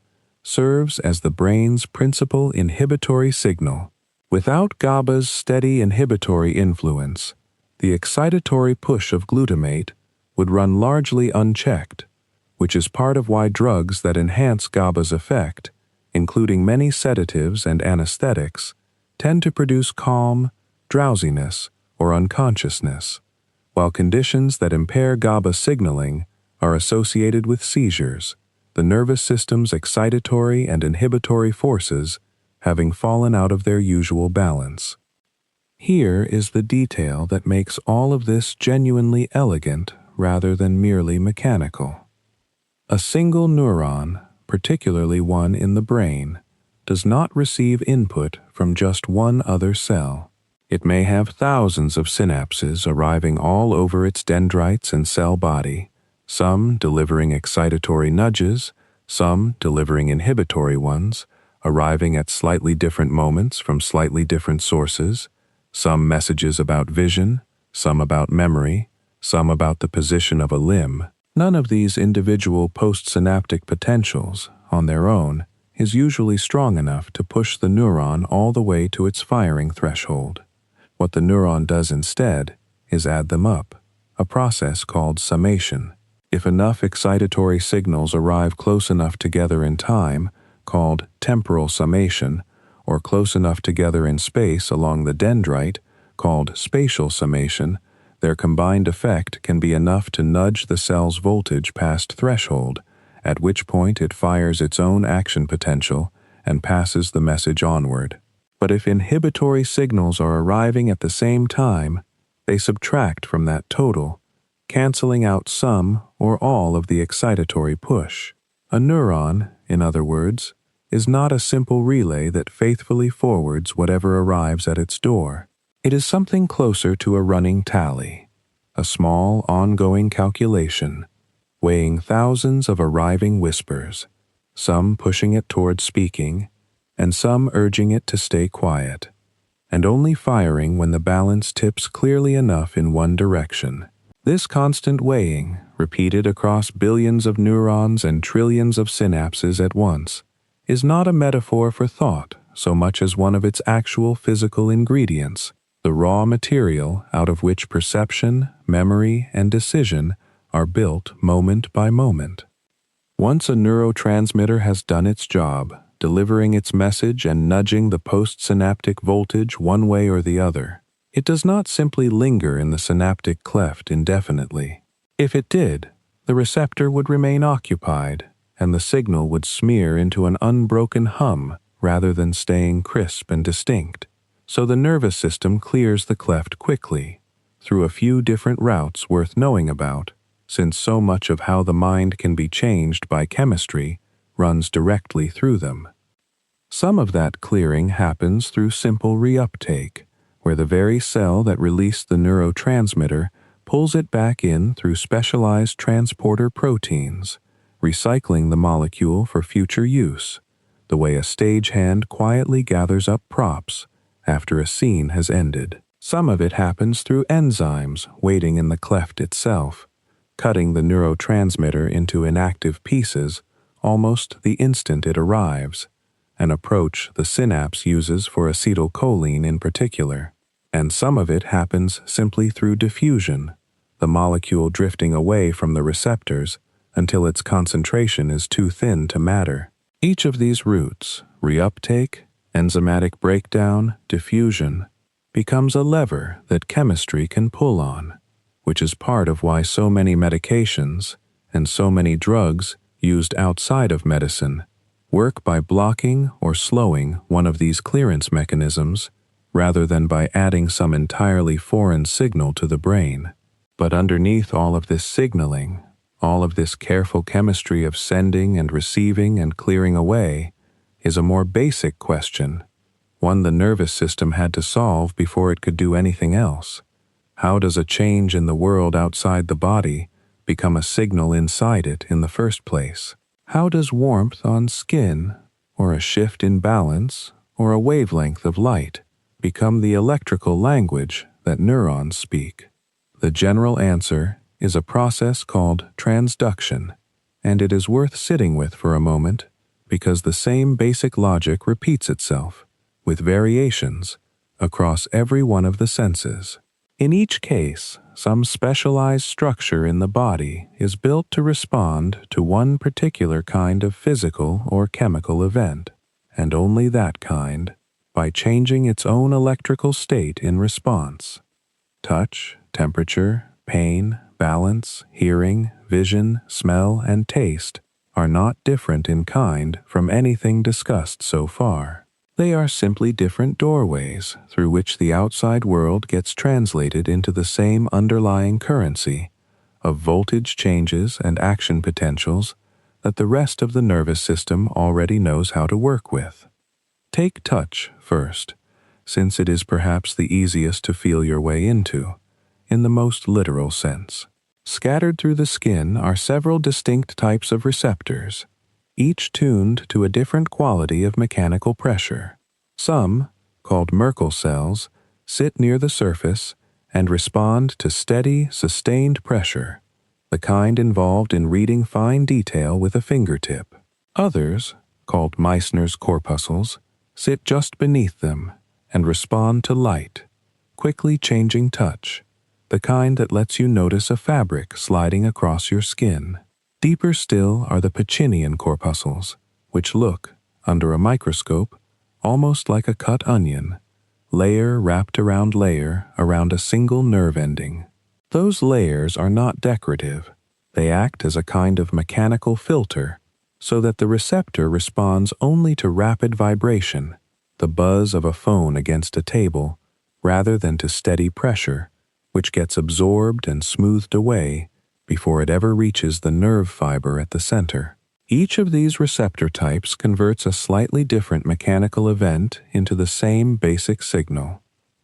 serves as the brain's principal inhibitory signal. Without GABA's steady inhibitory influence, the excitatory push of glutamate would run largely unchecked, which is part of why drugs that enhance GABA's effect, including many sedatives and anesthetics, tend to produce calm, drowsiness, or unconsciousness, while conditions that impair GABA signaling are associated with seizures, the nervous system's excitatory and inhibitory forces having fallen out of their usual balance. Here is the detail that makes all of this genuinely elegant rather than merely mechanical. A single neuron, particularly one in the brain, does not receive input from just one other cell. It may have thousands of synapses arriving all over its dendrites and cell body, some delivering excitatory nudges, some delivering inhibitory ones, arriving at slightly different moments from slightly different sources, some messages about vision, some about memory, some about the position of a limb. None of these individual postsynaptic potentials, on their own, is usually strong enough to push the neuron all the way to its firing threshold. What the neuron does instead is add them up, a process called summation. If enough excitatory signals arrive close enough together in time, called temporal summation, or close enough together in space along the dendrite, called spatial summation, their combined effect can be enough to nudge the cell's voltage past threshold, at which point it fires its own action potential and passes the message onward. But if inhibitory signals are arriving at the same time, they subtract from that total, canceling out some or all of the excitatory push. A neuron, in other words, is not a simple relay that faithfully forwards whatever arrives at its door. It is something closer to a running tally, a small, ongoing calculation, weighing thousands of arriving whispers, some pushing it toward speaking, and some urging it to stay quiet, and only firing when the balance tips clearly enough in one direction. This constant weighing, repeated across billions of neurons and trillions of synapses at once, is not a metaphor for thought so much as one of its actual physical ingredients, the raw material out of which perception, memory, and decision are built moment by moment. Once a neurotransmitter has done its job, delivering its message and nudging the postsynaptic voltage one way or the other, it does not simply linger in the synaptic cleft indefinitely. If it did, the receptor would remain occupied, and the signal would smear into an unbroken hum rather than staying crisp and distinct. So the nervous system clears the cleft quickly, through a few different routes worth knowing about, since so much of how the mind can be changed by chemistry runs directly through them. Some of that clearing happens through simple reuptake, where the very cell that released the neurotransmitter pulls it back in through specialized transporter proteins, recycling the molecule for future use, the way a stagehand quietly gathers up props after a scene has ended. Some of it happens through enzymes waiting in the cleft itself, cutting the neurotransmitter into inactive pieces almost the instant it arrives, an approach the synapse uses for acetylcholine in particular, and some of it happens simply through diffusion, the molecule drifting away from the receptors until its concentration is too thin to matter. Each of these routes, reuptake, enzymatic breakdown, diffusion, becomes a lever that chemistry can pull on, which is part of why so many medications and so many drugs used outside of medicine work by blocking or slowing one of these clearance mechanisms rather than by adding some entirely foreign signal to the brain. But underneath all of this signaling, all of this careful chemistry of sending and receiving and clearing away, is a more basic question, one the nervous system had to solve before it could do anything else. How does a change in the world outside the body become a signal inside it in the first place? How does warmth on skin, or a shift in balance, or a wavelength of light become the electrical language that neurons speak? The general answer is a process called transduction, and it is worth sitting with for a moment because the same basic logic repeats itself, with variations, across every one of the senses. In each case, some specialized structure in the body is built to respond to one particular kind of physical or chemical event, and only that kind, by changing its own electrical state in response. Touch, temperature, pain, balance, hearing, vision, smell, and taste are not different in kind from anything discussed so far. They are simply different doorways through which the outside world gets translated into the same underlying currency of voltage changes and action potentials that the rest of the nervous system already knows how to work with. Take touch first, since it is perhaps the easiest to feel your way into, in the most literal sense. Scattered through the skin are several distinct types of receptors, each tuned to a different quality of mechanical pressure. Some, called Merkel cells, sit near the surface and respond to steady, sustained pressure, the kind involved in reading fine detail with a fingertip. Others, called Meissner's corpuscles, sit just beneath them and respond to light, quickly changing touch, the kind that lets you notice a fabric sliding across your skin. Deeper still are the Pacinian corpuscles, which look, under a microscope, almost like a cut onion, layer wrapped around layer around a single nerve ending. Those layers are not decorative. They act as a kind of mechanical filter, so that the receptor responds only to rapid vibration, the buzz of a phone against a table, rather than to steady pressure, which gets absorbed and smoothed away before it ever reaches the nerve fiber at the center. Each of these receptor types converts a slightly different mechanical event into the same basic signal,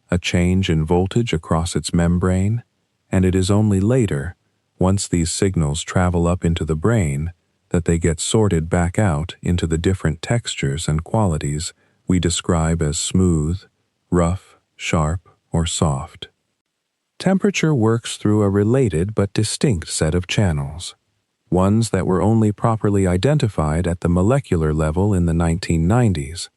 a change in voltage across its membrane, and it is only later, once these signals travel up into the brain, that they get sorted back out into the different textures and qualities we describe as smooth, rough, sharp, or soft. Temperature works through a related but distinct set of channels, ones that were only properly identified at the molecular level in the 1990s,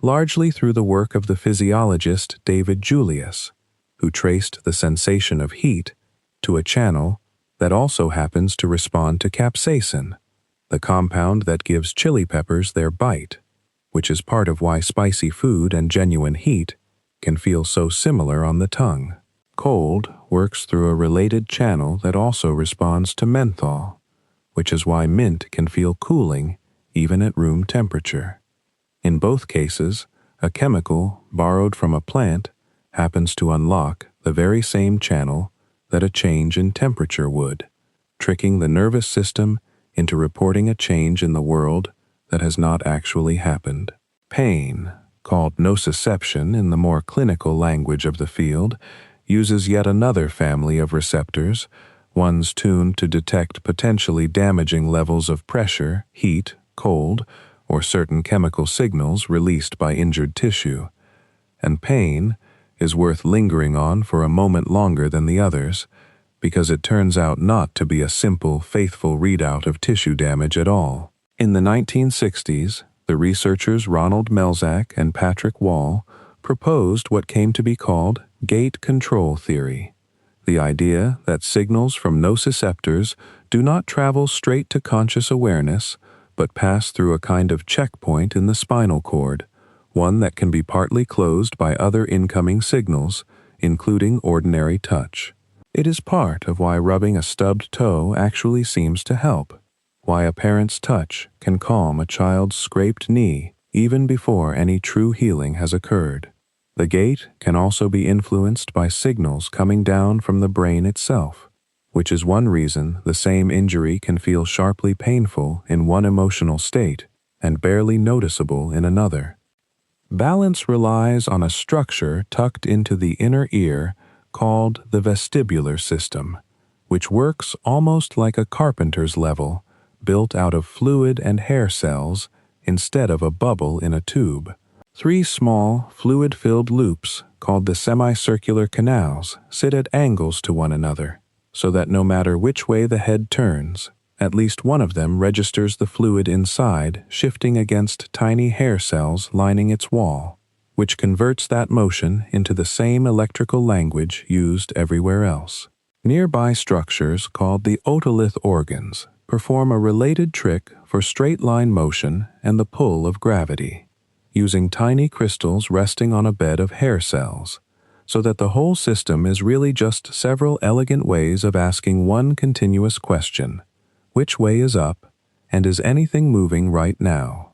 largely through the work of the physiologist David Julius, who traced the sensation of heat to a channel that also happens to respond to capsaicin, the compound that gives chili peppers their bite, which is part of why spicy food and genuine heat can feel so similar on the tongue. Cold works through a related channel that also responds to menthol, which is why mint can feel cooling even at room temperature. In both cases, a chemical borrowed from a plant happens to unlock the very same channel that a change in temperature would, tricking the nervous system into reporting a change in the world that has not actually happened. Pain, called nociception in the more clinical language of the field, uses yet another family of receptors, ones tuned to detect potentially damaging levels of pressure, heat, cold, or certain chemical signals released by injured tissue. And pain is worth lingering on for a moment longer than the others, because it turns out not to be a simple, faithful readout of tissue damage at all. In the 1960s, The researchers Ronald Melzack and Patrick Wall proposed what came to be called gate control theory, the idea that signals from nociceptors do not travel straight to conscious awareness, but pass through a kind of checkpoint in the spinal cord, one that can be partly closed by other incoming signals, including ordinary touch. It is part of why rubbing a stubbed toe actually seems to help, why a parent's touch can calm a child's scraped knee even before any true healing has occurred. The gate can also be influenced by signals coming down from the brain itself, which is one reason the same injury can feel sharply painful in one emotional state and barely noticeable in another. Balance relies on a structure tucked into the inner ear called the vestibular system, which works almost like a carpenter's level, built out of fluid and hair cells instead of a bubble in a tube. 3 small, fluid-filled loops, called the semicircular canals, sit at angles to one another, so that no matter which way the head turns, at least one of them registers the fluid inside shifting against tiny hair cells lining its wall, which converts that motion into the same electrical language used everywhere else. Nearby structures called the otolith organs perform a related trick for straight-line motion and the pull of gravity, using tiny crystals resting on a bed of hair cells, so that the whole system is really just several elegant ways of asking one continuous question: which way is up, and is anything moving right now?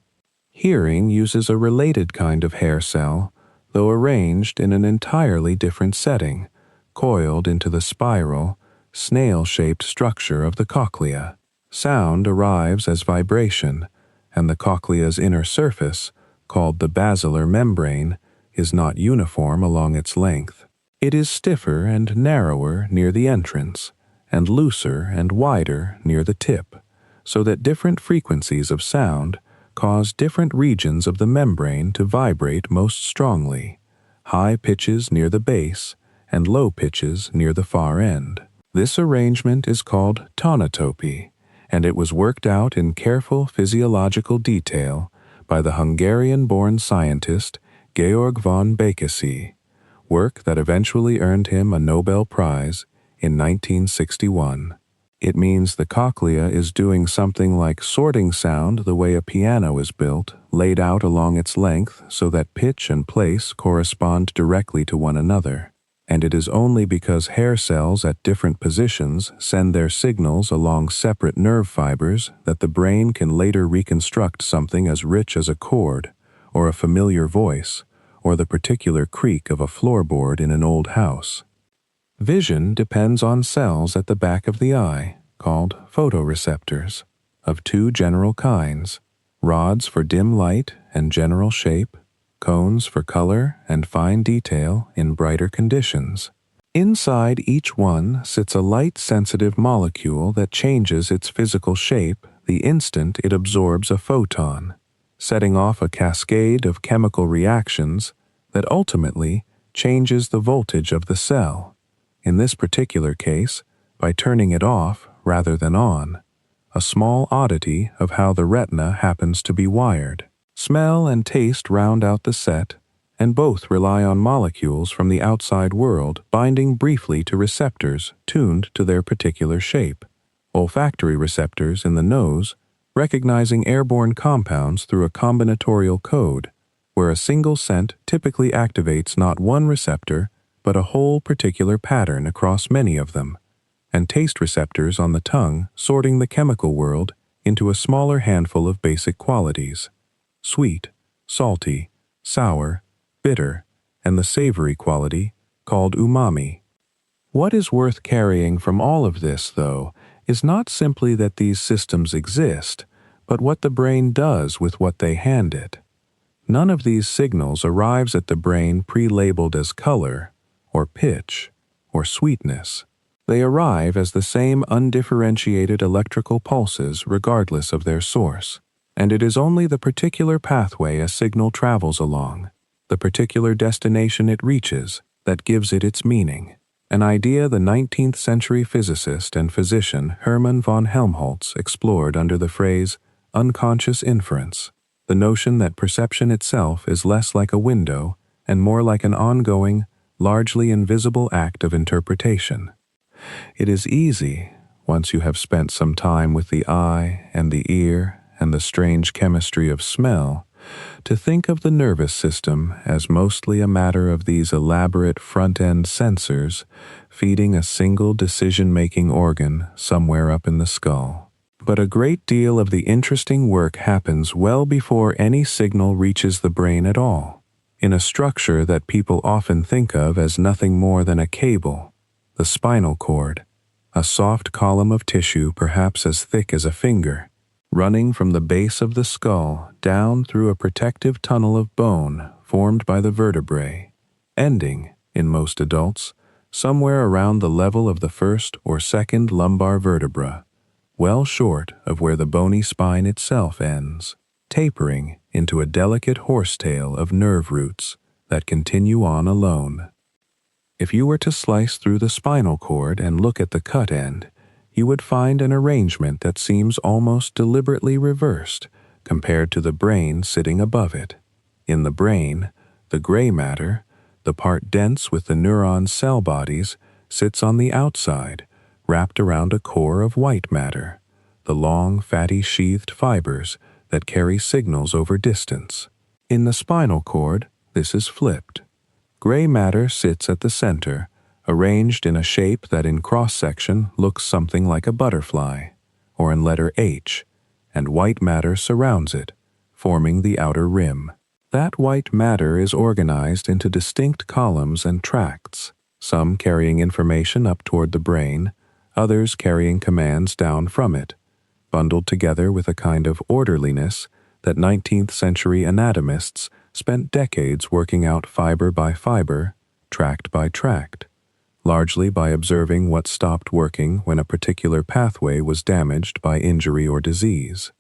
Hearing uses a related kind of hair cell, though arranged in an entirely different setting, coiled into the spiral, snail-shaped structure of the cochlea. Sound arrives as vibration, and the cochlea's inner surface, called the basilar membrane, is not uniform along its length. It is stiffer and narrower near the entrance, and looser and wider near the tip, so that different frequencies of sound cause different regions of the membrane to vibrate most strongly, high pitches near the base and low pitches near the far end. This arrangement is called tonotopy, and it was worked out in careful physiological detail by the Hungarian-born scientist Georg von Békésy, work that eventually earned him a Nobel Prize in 1961. It means the cochlea is doing something like sorting sound the way a piano is built, laid out along its length so that pitch and place correspond directly to one another. And it is only because hair cells at different positions send their signals along separate nerve fibers that the brain can later reconstruct something as rich as a chord, or a familiar voice, or the particular creak of a floorboard in an old house. Vision depends on cells at the back of the eye, called photoreceptors, of 2 general kinds: rods for dim light and general shape, cones for color and fine detail in brighter conditions. Inside each one sits a light-sensitive molecule that changes its physical shape the instant it absorbs a photon, setting off a cascade of chemical reactions that ultimately changes the voltage of the cell, in this particular case by turning it off rather than on, a small oddity of how the retina happens to be wired. Smell and taste round out the set, and both rely on molecules from the outside world binding briefly to receptors tuned to their particular shape. Olfactory receptors in the nose recognizing airborne compounds through a combinatorial code, where a single scent typically activates not one receptor, but a whole particular pattern across many of them, and taste receptors on the tongue sorting the chemical world into a smaller handful of basic qualities: sweet, salty, sour, bitter, and the savory quality called umami. What is worth carrying from all of this, though, is not simply that these systems exist, but what the brain does with what they hand it. None of these signals arrives at the brain pre-labeled as color, or pitch, or sweetness. They arrive as the same undifferentiated electrical pulses regardless of their source, and it is only the particular pathway a signal travels along, the particular destination it reaches, that gives it its meaning. An idea the 19th century physicist and physician Hermann von Helmholtz explored under the phrase unconscious inference. the notion that perception itself is less like a window and more like an ongoing, largely invisible act of interpretation. It is easy, once you have spent some time with the eye and the ear and the strange chemistry of smell, to think of the nervous system as mostly a matter of these elaborate front-end sensors feeding a single decision-making organ somewhere up in the skull. But a great deal of the interesting work happens well before any signal reaches the brain at all, in a structure that people often think of as nothing more than a cable, the spinal cord, a soft column of tissue perhaps as thick as a finger, running from the base of the skull down through a protective tunnel of bone formed by the vertebrae, ending, in most adults, somewhere around the level of the first or second lumbar vertebra, well short of where the bony spine itself ends, tapering into a delicate horsetail of nerve roots that continue on alone. If you were to slice through the spinal cord and look at the cut end, you would find an arrangement that seems almost deliberately reversed compared to the brain sitting above it. In the brain, the gray matter, the part dense with the neuron cell bodies, sits on the outside, wrapped around a core of white matter, the long, fatty sheathed fibers that carry signals over distance. In the spinal cord, this is flipped. Gray matter sits at the center, arranged in a shape that in cross-section looks something like a butterfly, or in letter H, and white matter surrounds it, forming the outer rim. That white matter is organized into distinct columns and tracts, some carrying information up toward the brain, others carrying commands down from it, bundled together with a kind of orderliness that 19th century anatomists spent decades working out fiber by fiber, tract by tract, largely by observing what stopped working when a particular pathway was damaged by injury or disease.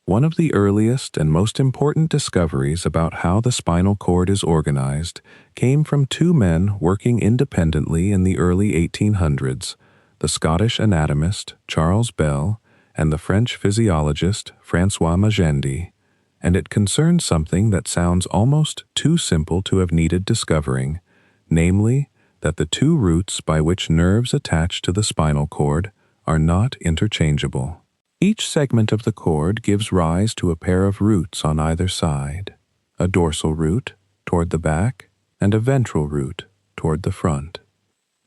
One of the earliest and most important discoveries about how the spinal cord is organized came from two men working independently in the early 1800s, the Scottish anatomist Charles Bell and the French physiologist François Magendie, and it concerns something that sounds almost too simple to have needed discovering, namely, that the two roots by which nerves attach to the spinal cord are not interchangeable. Each segment of the cord gives rise to a pair of roots on either side, a dorsal root toward the back and a ventral root toward the front.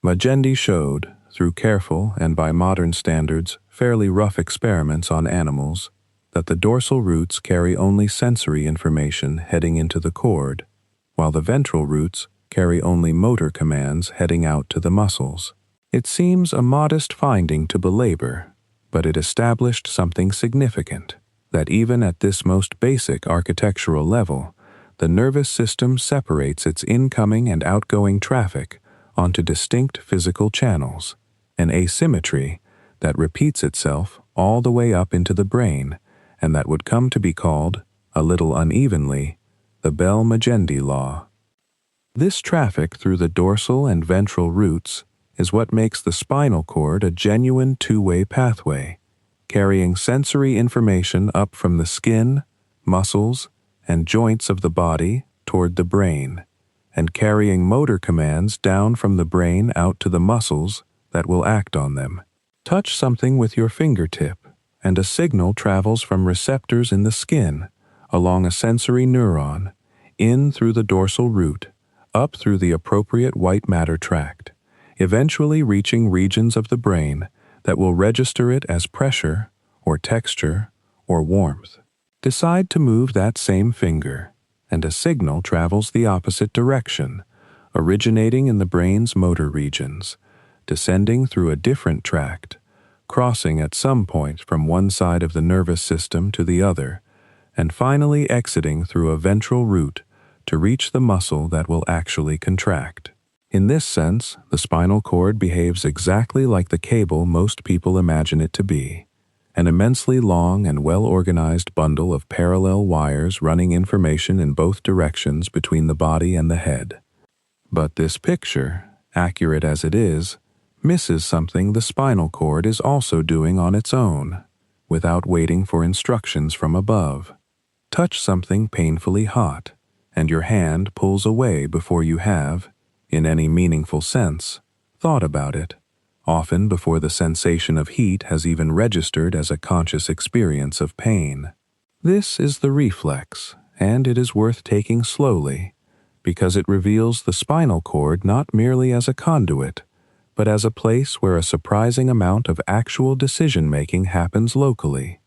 Magendie showed, through careful and by modern standards fairly rough experiments on animals, that the dorsal roots carry only sensory information heading into the cord, while the ventral roots carry only motor commands heading out to the muscles. It seems a modest finding to belabor, but it established something significant, that even at this most basic architectural level, the nervous system separates its incoming and outgoing traffic onto distinct physical channels, an asymmetry that repeats itself all the way up into the brain, and that would come to be called, a little unevenly, the Bell-Magendie law. This traffic through the dorsal and ventral roots is what makes the spinal cord a genuine two-way pathway, carrying sensory information up from the skin, muscles, and joints of the body toward the brain, and carrying motor commands down from the brain out to the muscles that will act on them. Touch something with your fingertip, and a signal travels from receptors in the skin, along a sensory neuron, in through the dorsal root, up through the appropriate white matter tract, eventually reaching regions of the brain that will register it as pressure, or texture, or warmth. Decide to move that same finger, and a signal travels the opposite direction, originating in the brain's motor regions, descending through a different tract, crossing at some point from one side of the nervous system to the other, and finally exiting through a ventral root to reach the muscle that will actually contract. In this sense, the spinal cord behaves exactly like the cable most people imagine it to be, an immensely long and well-organized bundle of parallel wires running information in both directions between the body and the head. But this picture, accurate as it is, misses something the spinal cord is also doing on its own, without waiting for instructions from above. touch something painfully hot, and your hand pulls away before you have, in any meaningful sense, thought about it, often before the sensation of heat has even registered as a conscious experience of pain. This is the reflex, and it is worth taking slowly, because it reveals the spinal cord not merely as a conduit, but as a place where a surprising amount of actual decision-making happens locally,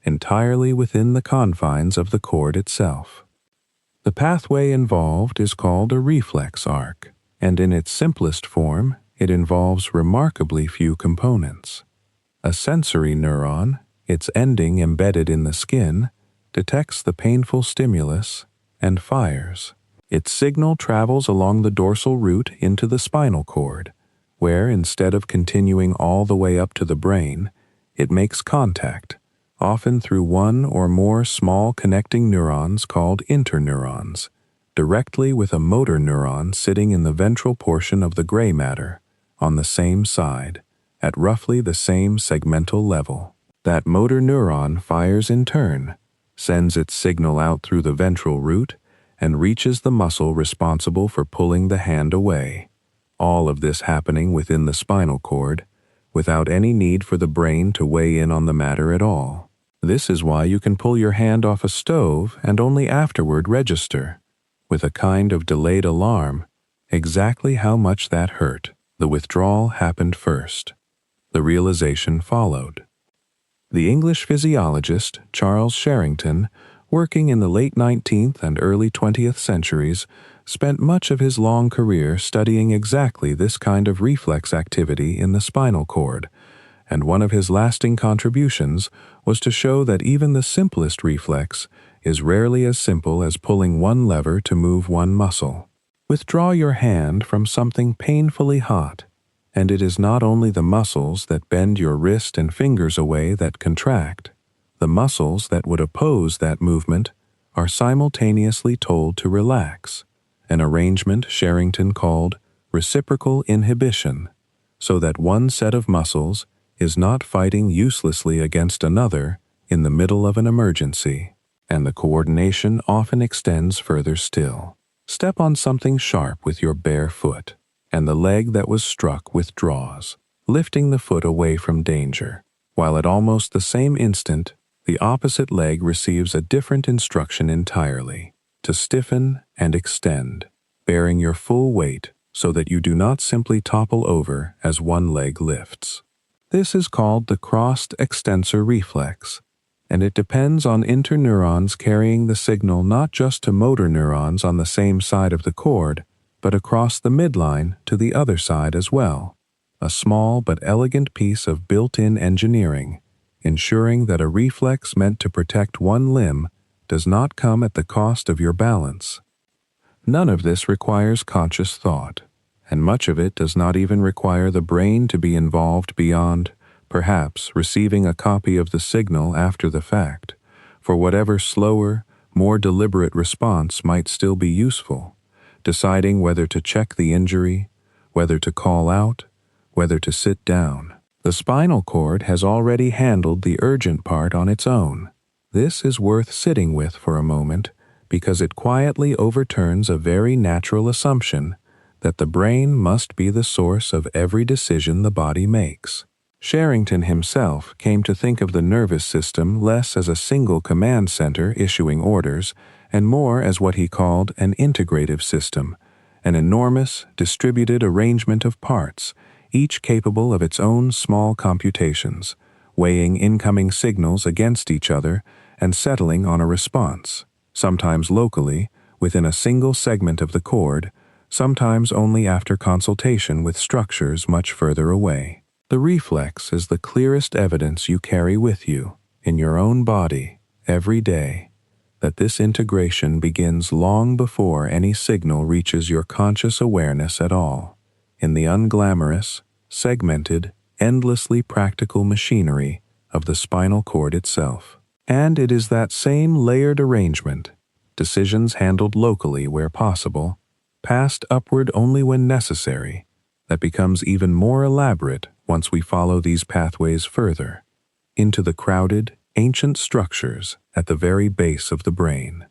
entirely within the confines of the cord itself. The pathway involved is called a reflex arc, and in its simplest form, it involves remarkably few components. A sensory neuron, its ending embedded in the skin, detects the painful stimulus and fires. Its signal travels along the dorsal root into the spinal cord, where instead of continuing all the way up to the brain, it makes contact, often through one or more small connecting neurons called interneurons, directly with a motor neuron sitting in the ventral portion of the gray matter, on the same side, at roughly the same segmental level. That motor neuron fires in turn, sends its signal out through the ventral root, and reaches the muscle responsible for pulling the hand away. All of this happening within the spinal cord, without any need for the brain to weigh in on the matter at all. This is why you can pull your hand off a stove and only afterward register, with a kind of delayed alarm, exactly how much that hurt. The withdrawal happened first. The realization followed. The English physiologist Charles Sherrington, working in the late 19th and early 20th centuries, spent much of his long career studying exactly this kind of reflex activity in the spinal cord, and one of his lasting contributions was to show that even the simplest reflex is rarely as simple as pulling one lever to move one muscle. Withdraw your hand from something painfully hot, and it is not only the muscles that bend your wrist and fingers away that contract. The muscles that would oppose that movement are simultaneously told to relax, an arrangement Sherrington called reciprocal inhibition, so that one set of muscles is not fighting uselessly against another in the middle of an emergency, and the coordination often extends further still. Step on something sharp with your bare foot, and the leg that was struck withdraws, lifting the foot away from danger, while at almost the same instant, the opposite leg receives a different instruction entirely, to stiffen and extend, bearing your full weight so that you do not simply topple over as one leg lifts. This is called the crossed extensor reflex, and it depends on interneurons carrying the signal not just to motor neurons on the same side of the cord, but across the midline to the other side as well. A small but elegant piece of built-in engineering, ensuring that a reflex meant to protect one limb does not come at the cost of your balance. None of this requires conscious thought, and much of it does not even require the brain to be involved beyond, perhaps, receiving a copy of the signal after the fact, for whatever slower, more deliberate response might still be useful, deciding whether to check the injury, whether to call out, whether to sit down. The spinal cord has already handled the urgent part on its own. This is worth sitting with for a moment because it quietly overturns a very natural assumption that the brain must be the source of every decision the body makes. Sherrington himself came to think of the nervous system less as a single command center issuing orders and more as what he called an integrative system, an enormous, distributed arrangement of parts, each capable of its own small computations, weighing incoming signals against each other and settling on a response, sometimes locally, within a single segment of the cord, sometimes only after consultation with structures much further away. The reflex is the clearest evidence you carry with you, in your own body, every day, that this integration begins long before any signal reaches your conscious awareness at all, in the unglamorous, segmented, endlessly practical machinery of the spinal cord itself. And it is that same layered arrangement, decisions handled locally where possible, passed upward only when necessary, that becomes even more elaborate once we follow these pathways further, into the crowded, ancient structures at the very base of the brain.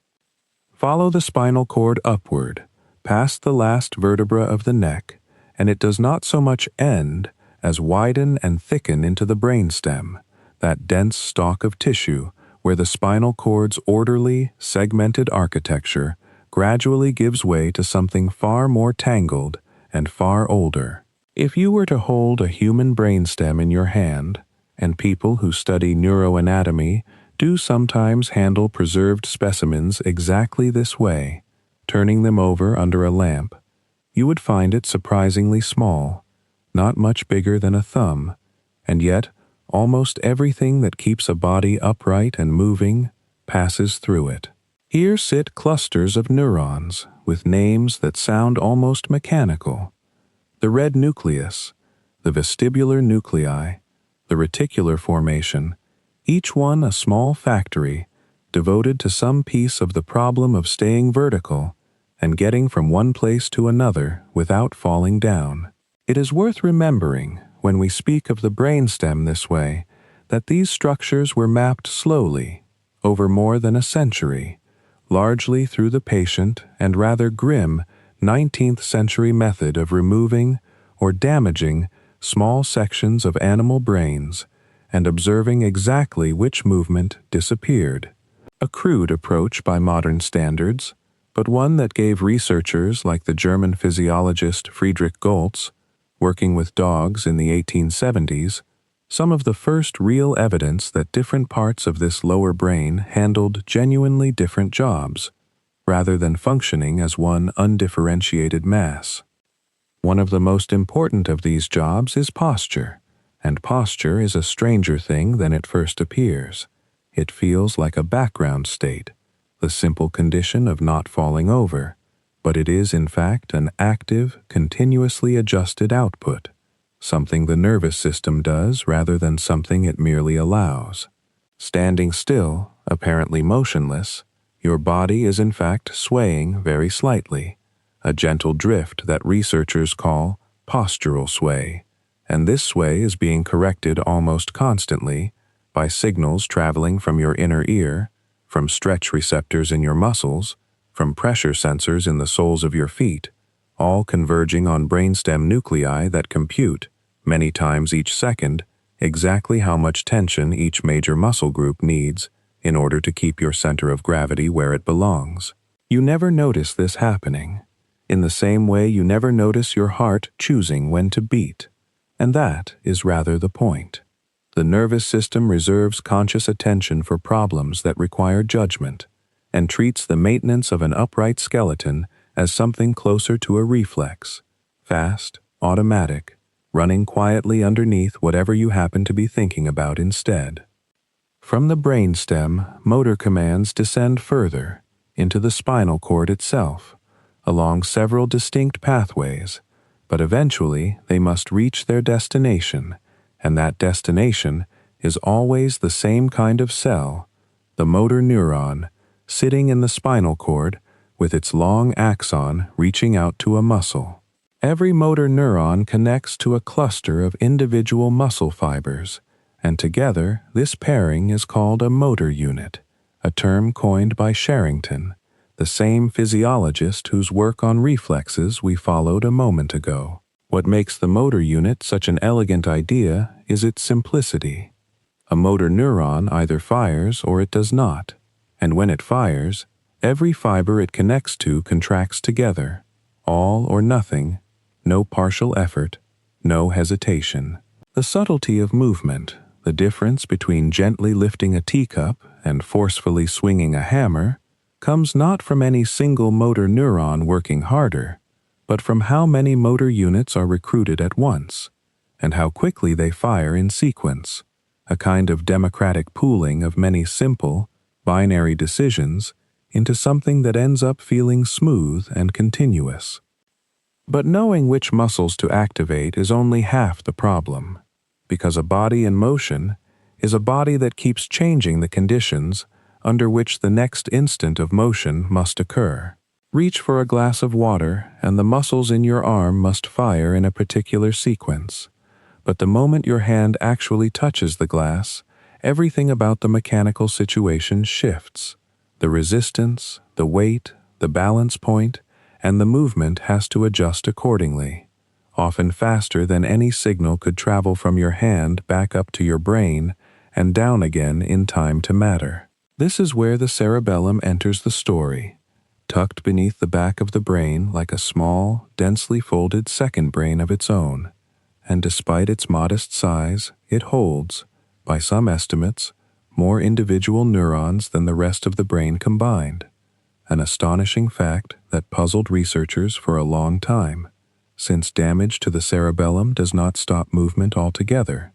Follow the spinal cord upward, past the last vertebra of the neck, and it does not so much end as widen and thicken into the brainstem, that dense stalk of tissue where the spinal cord's orderly, segmented architecture gradually gives way to something far more tangled and far older. If you were to hold a human brainstem in your hand, and people who study neuroanatomy do sometimes handle preserved specimens exactly this way, turning them over under a lamp, you would find it surprisingly small, not much bigger than a thumb, and yet almost everything that keeps a body upright and moving passes through it. Here sit clusters of neurons with names that sound almost mechanical. The red nucleus, the vestibular nuclei, the reticular formation, each one a small factory devoted to some piece of the problem of staying vertical and getting from one place to another without falling down. It is worth remembering, when we speak of the brainstem this way, that these structures were mapped slowly, over more than a century, largely through the patient and rather grim 19th century method of removing or damaging small sections of animal brains and observing exactly which movement disappeared. A crude approach by modern standards, but one that gave researchers like the German physiologist Friedrich Goltz, working with dogs in the 1870s, some of the first real evidence that different parts of this lower brain handled genuinely different jobs, rather than functioning as one undifferentiated mass. One of the most important of these jobs is posture, and posture is a stranger thing than it first appears. It feels like a background state, the simple condition of not falling over, but it is in fact an active, continuously adjusted output, something the nervous system does rather than something it merely allows. Standing still, apparently motionless, your body is in fact swaying very slightly, a gentle drift that researchers call postural sway, and this sway is being corrected almost constantly by signals traveling from your inner ear, from stretch receptors in your muscles, from pressure sensors in the soles of your feet, all converging on brainstem nuclei that compute, many times each second, exactly how much tension each major muscle group needs in order to keep your center of gravity where it belongs. You never notice this happening, in the same way you never notice your heart choosing when to beat, and that is rather the point. The nervous system reserves conscious attention for problems that require judgment, and treats the maintenance of an upright skeleton as something closer to a reflex, fast, automatic, running quietly underneath whatever you happen to be thinking about instead. From the brainstem, motor commands descend further, into the spinal cord itself, along several distinct pathways, but eventually they must reach their destination, and that destination is always the same kind of cell, the motor neuron, sitting in the spinal cord with its long axon reaching out to a muscle. Every motor neuron connects to a cluster of individual muscle fibers, and together this pairing is called a motor unit, a term coined by Sherrington, the same physiologist whose work on reflexes we followed a moment ago. What makes the motor unit such an elegant idea is its simplicity. A motor neuron either fires or it does not, and when it fires, every fiber it connects to contracts together, all or nothing, no partial effort, no hesitation. The subtlety of movement, the difference between gently lifting a teacup and forcefully swinging a hammer, comes not from any single motor neuron working harder, but from how many motor units are recruited at once, and how quickly they fire in sequence, a kind of democratic pooling of many simple, binary decisions into something that ends up feeling smooth and continuous. But knowing which muscles to activate is only half the problem, because a body in motion is a body that keeps changing the conditions under which the next instant of motion must occur. Reach for a glass of water, and the muscles in your arm must fire in a particular sequence. But the moment your hand actually touches the glass, everything about the mechanical situation shifts. The resistance, the weight, the balance point, and the movement has to adjust accordingly, often faster than any signal could travel from your hand back up to your brain and down again in time to matter. This is where the cerebellum enters the story, tucked beneath the back of the brain like a small, densely folded second brain of its own, and despite its modest size, it holds, by some estimates, more individual neurons than the rest of the brain combined, an astonishing fact that puzzled researchers for a long time, since damage to the cerebellum does not stop movement altogether,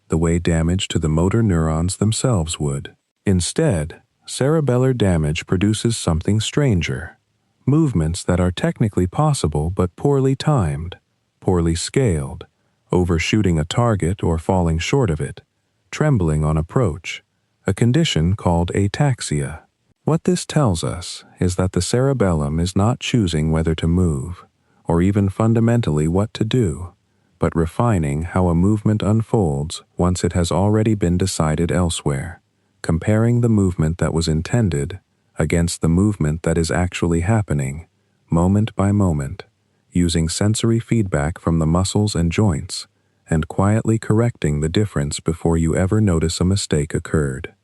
the way damage to the motor neurons themselves would. Instead, cerebellar damage produces something stranger, movements that are technically possible but poorly timed, poorly scaled, overshooting a target or falling short of it, trembling on approach, a condition called ataxia. What this tells us is that the cerebellum is not choosing whether to move, or even fundamentally what to do, but refining how a movement unfolds once it has already been decided elsewhere, comparing the movement that was intended against the movement that is actually happening, moment by moment, using sensory feedback from the muscles and joints, and quietly correcting the difference before you ever notice a mistake occurred.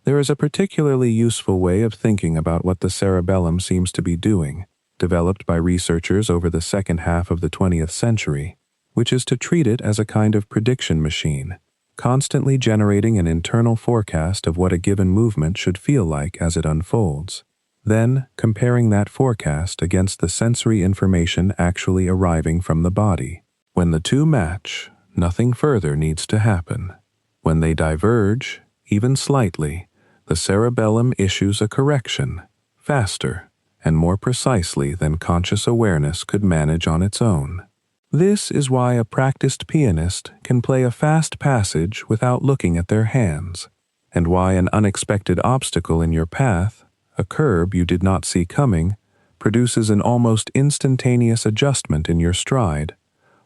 There is a particularly useful way of thinking about what the cerebellum seems to be doing, developed by researchers over the second half of the 20th century, which is to treat it as a kind of prediction machine, constantly generating an internal forecast of what a given movement should feel like as it unfolds, then comparing that forecast against the sensory information actually arriving from the body. When the two match, nothing further needs to happen. When they diverge, even slightly, the cerebellum issues a correction, faster and more precisely than conscious awareness could manage on its own. This is why a practiced pianist can play a fast passage without looking at their hands, and why an unexpected obstacle in your path, a curb you did not see coming, produces an almost instantaneous adjustment in your stride,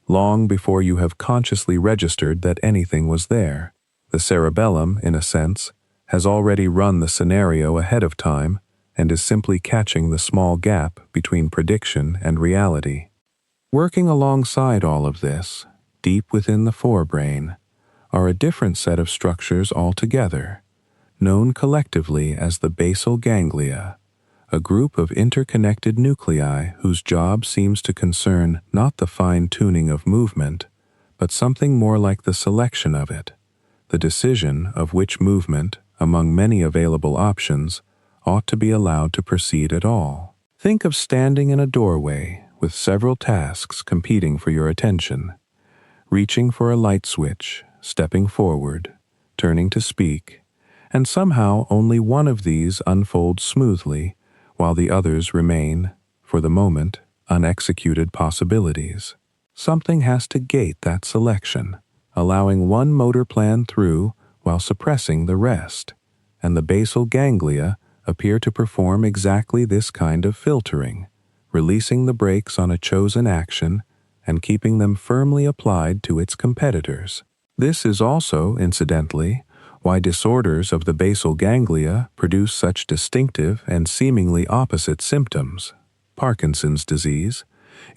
long before you have consciously registered that anything was there. The cerebellum, in a sense, has already run the scenario ahead of time and is simply catching the small gap between prediction and reality. Working alongside all of this, deep within the forebrain, are a different set of structures altogether, known collectively as the basal ganglia, a group of interconnected nuclei whose job seems to concern not the fine-tuning of movement, but something more like the selection of it, the decision of which movement, among many available options, ought to be allowed to proceed at all. Think of standing in a doorway with several tasks competing for your attention, reaching for a light switch, stepping forward, turning to speak, and somehow only one of these unfolds smoothly, while the others remain, for the moment, unexecuted possibilities. Something has to gate that selection, allowing one motor plan through while suppressing the rest, and the basal ganglia appear to perform exactly this kind of filtering, releasing the brakes on a chosen action and keeping them firmly applied to its competitors. This is also, incidentally, why disorders of the basal ganglia produce such distinctive and seemingly opposite symptoms. Parkinson's disease,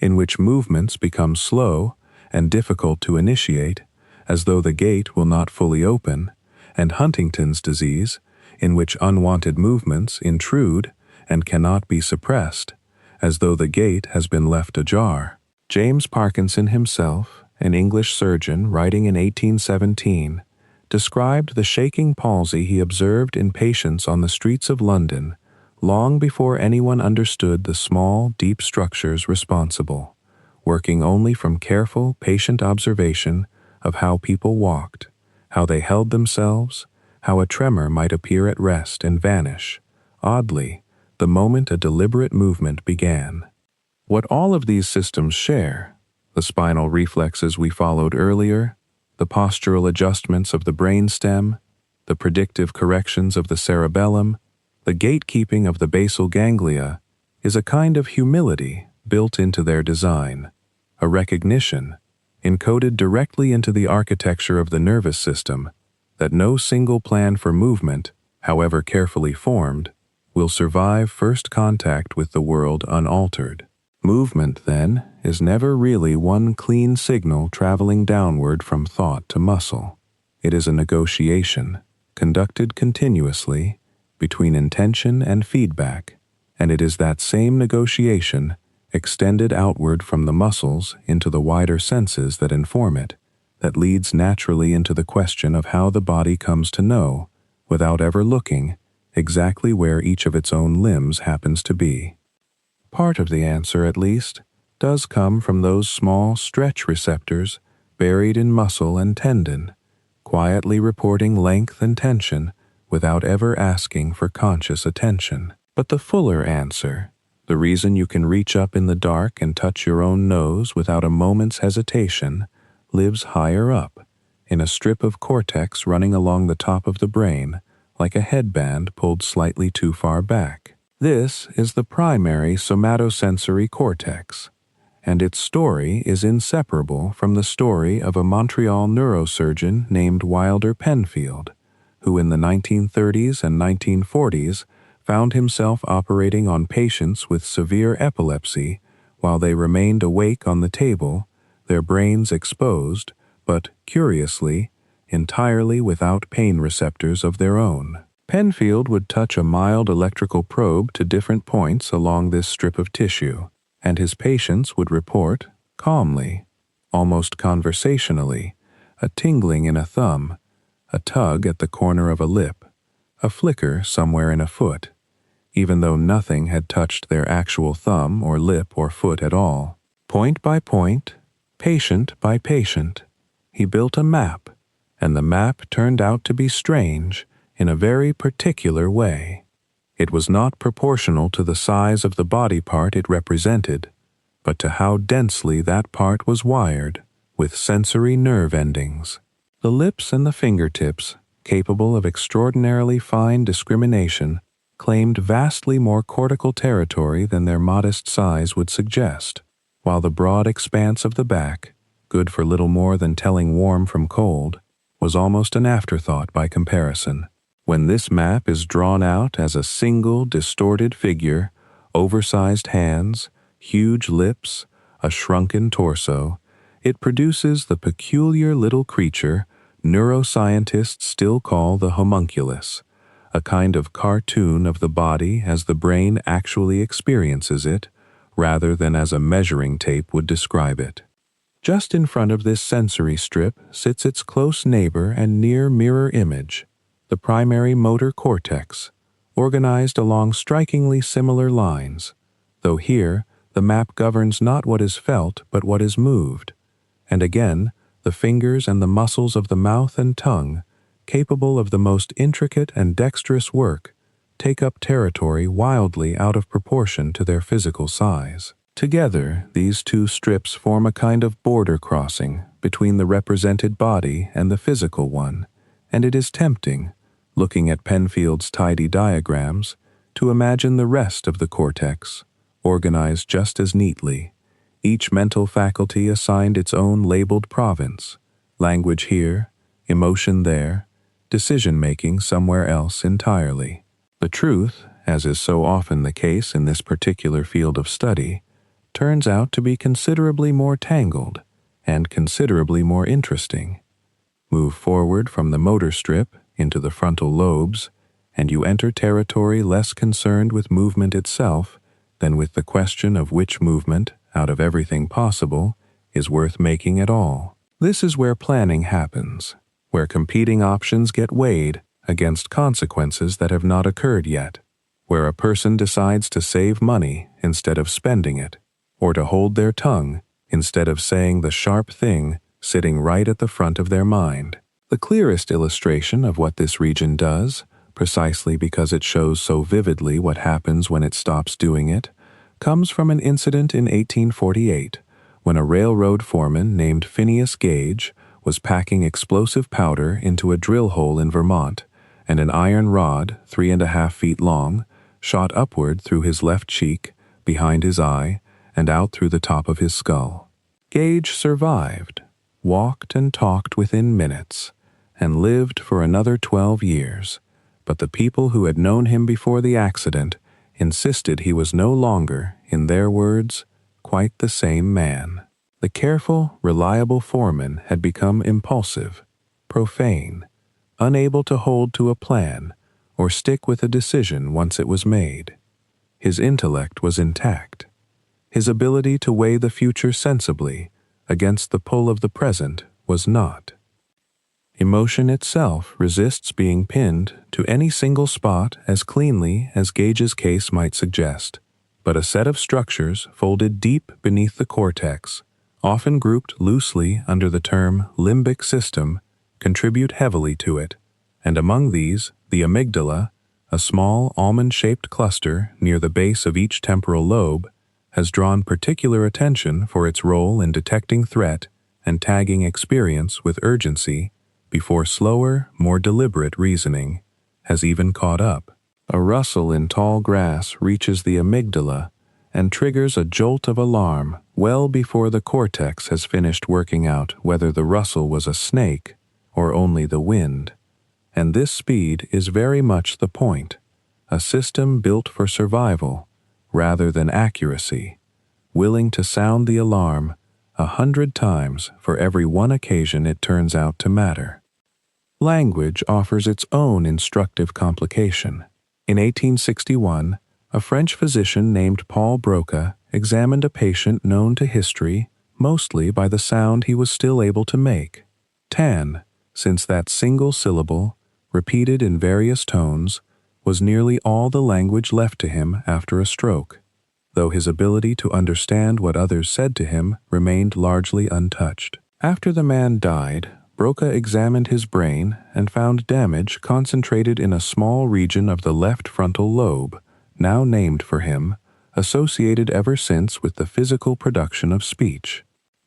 in which movements become slow and difficult to initiate, as though the gate will not fully open, and Huntington's disease, in which unwanted movements intrude and cannot be suppressed, as though the gate has been left ajar. James Parkinson himself, an English surgeon writing in 1817, described the shaking palsy he observed in patients on the streets of London long before anyone understood the small, deep structures responsible, working only from careful, patient observation of how people walked, how they held themselves, how a tremor might appear at rest and vanish, oddly, the moment a deliberate movement began. What all of these systems share, the spinal reflexes we followed earlier, the postural adjustments of the brainstem, the predictive corrections of the cerebellum, the gatekeeping of the basal ganglia, is a kind of humility built into their design, a recognition, encoded directly into the architecture of the nervous system, that no single plan for movement, however carefully formed, will survive first contact with the world unaltered. Movement, then, is never really one clean signal traveling downward from thought to muscle. It is a negotiation, conducted continuously, between intention and feedback, and it is that same negotiation, extended outward from the muscles into the wider senses that inform it, that leads naturally into the question of how the body comes to know, without ever looking, exactly where each of its own limbs happens to be. Part of the answer, at least, does come from those small stretch receptors buried in muscle and tendon, quietly reporting length and tension without ever asking for conscious attention. But the fuller answer, the reason you can reach up in the dark and touch your own nose without a moment's hesitation, lives higher up, in a strip of cortex running along the top of the brain, like a headband pulled slightly too far back. This is the primary somatosensory cortex, and its story is inseparable from the story of a Montreal neurosurgeon named Wilder Penfield, who in the 1930s and 1940s found himself operating on patients with severe epilepsy while they remained awake on the table, their brains exposed, but, curiously, entirely without pain receptors of their own. Penfield would touch a mild electrical probe to different points along this strip of tissue, and his patients would report, calmly, almost conversationally, a tingling in a thumb, a tug at the corner of a lip, a flicker somewhere in a foot, even though nothing had touched their actual thumb or lip or foot at all. Point by point, patient by patient, he built a map, and the map turned out to be strange in a very particular way. It was not proportional to the size of the body part it represented, but to how densely that part was wired, with sensory nerve endings. The lips and the fingertips, capable of extraordinarily fine discrimination, claimed vastly more cortical territory than their modest size would suggest, while the broad expanse of the back, good for little more than telling warm from cold, was almost an afterthought by comparison. When this map is drawn out as a single distorted figure, oversized hands, huge lips, a shrunken torso, it produces the peculiar little creature neuroscientists still call the homunculus, a kind of cartoon of the body as the brain actually experiences it, rather than as a measuring tape would describe it. Just in front of this sensory strip sits its close neighbor and near mirror image, the primary motor cortex, organized along strikingly similar lines, though here the map governs not what is felt but what is moved, and again the fingers and the muscles of the mouth and tongue, capable of the most intricate and dexterous work, take up territory wildly out of proportion to their physical size. Together, these two strips form a kind of border crossing between the represented body and the physical one, and it is tempting, looking at Penfield's tidy diagrams, to imagine the rest of the cortex, organized just as neatly, each mental faculty assigned its own labeled province, language here, emotion there, decision-making somewhere else entirely. The truth, as is so often the case in this particular field of study, turns out to be considerably more tangled and considerably more interesting. Move forward from the motor strip into the frontal lobes, and you enter territory less concerned with movement itself than with the question of which movement, out of everything possible, is worth making at all. This is where planning happens, where competing options get weighed against consequences that have not occurred yet, where a person decides to save money instead of spending it, or to hold their tongue instead of saying the sharp thing sitting right at the front of their mind. The clearest illustration of what this region does, precisely because it shows so vividly what happens when it stops doing it, comes from an incident in 1848 when a railroad foreman named Phineas Gage was packing explosive powder into a drill hole in Vermont, and an iron rod, 3.5 feet long, shot upward through his left cheek, behind his eye, and out through the top of his skull. Gage survived, walked and talked within minutes, and lived for another 12 years, but the people who had known him before the accident insisted he was no longer, in their words, quite the same man. The careful, reliable foreman had become impulsive, profane, unable to hold to a plan or stick with a decision once it was made. His intellect was intact. His ability to weigh the future sensibly against the pull of the present was not. Emotion itself resists being pinned to any single spot as cleanly as Gage's case might suggest, but a set of structures folded deep beneath the cortex, often grouped loosely under the term limbic system, contribute heavily to it, and among these, the amygdala, a small almond-shaped cluster near the base of each temporal lobe, has drawn particular attention for its role in detecting threat and tagging experience with urgency before slower, more deliberate reasoning has even caught up. A rustle in tall grass reaches the amygdala and triggers a jolt of alarm well before the cortex has finished working out whether the rustle was a snake or only the wind. And this speed is very much the point, a system built for survival rather than accuracy, willing to sound the alarm 100 times for every one occasion it turns out to matter. Language offers its own instructive complication. In 1861, a French physician named Paul Broca examined a patient known to history mostly by the sound he was still able to make, tan, since that single syllable, repeated in various tones, was nearly all the language left to him after a stroke, though his ability to understand what others said to him remained largely untouched. After the man died, Broca examined his brain and found damage concentrated in a small region of the left frontal lobe, now named for him, associated ever since with the physical production of speech.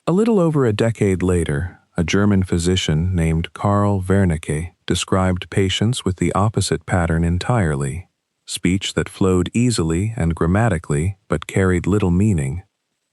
A little over a decade later, a German physician named Karl Wernicke described patients with the opposite pattern entirely, speech that flowed easily and grammatically but carried little meaning,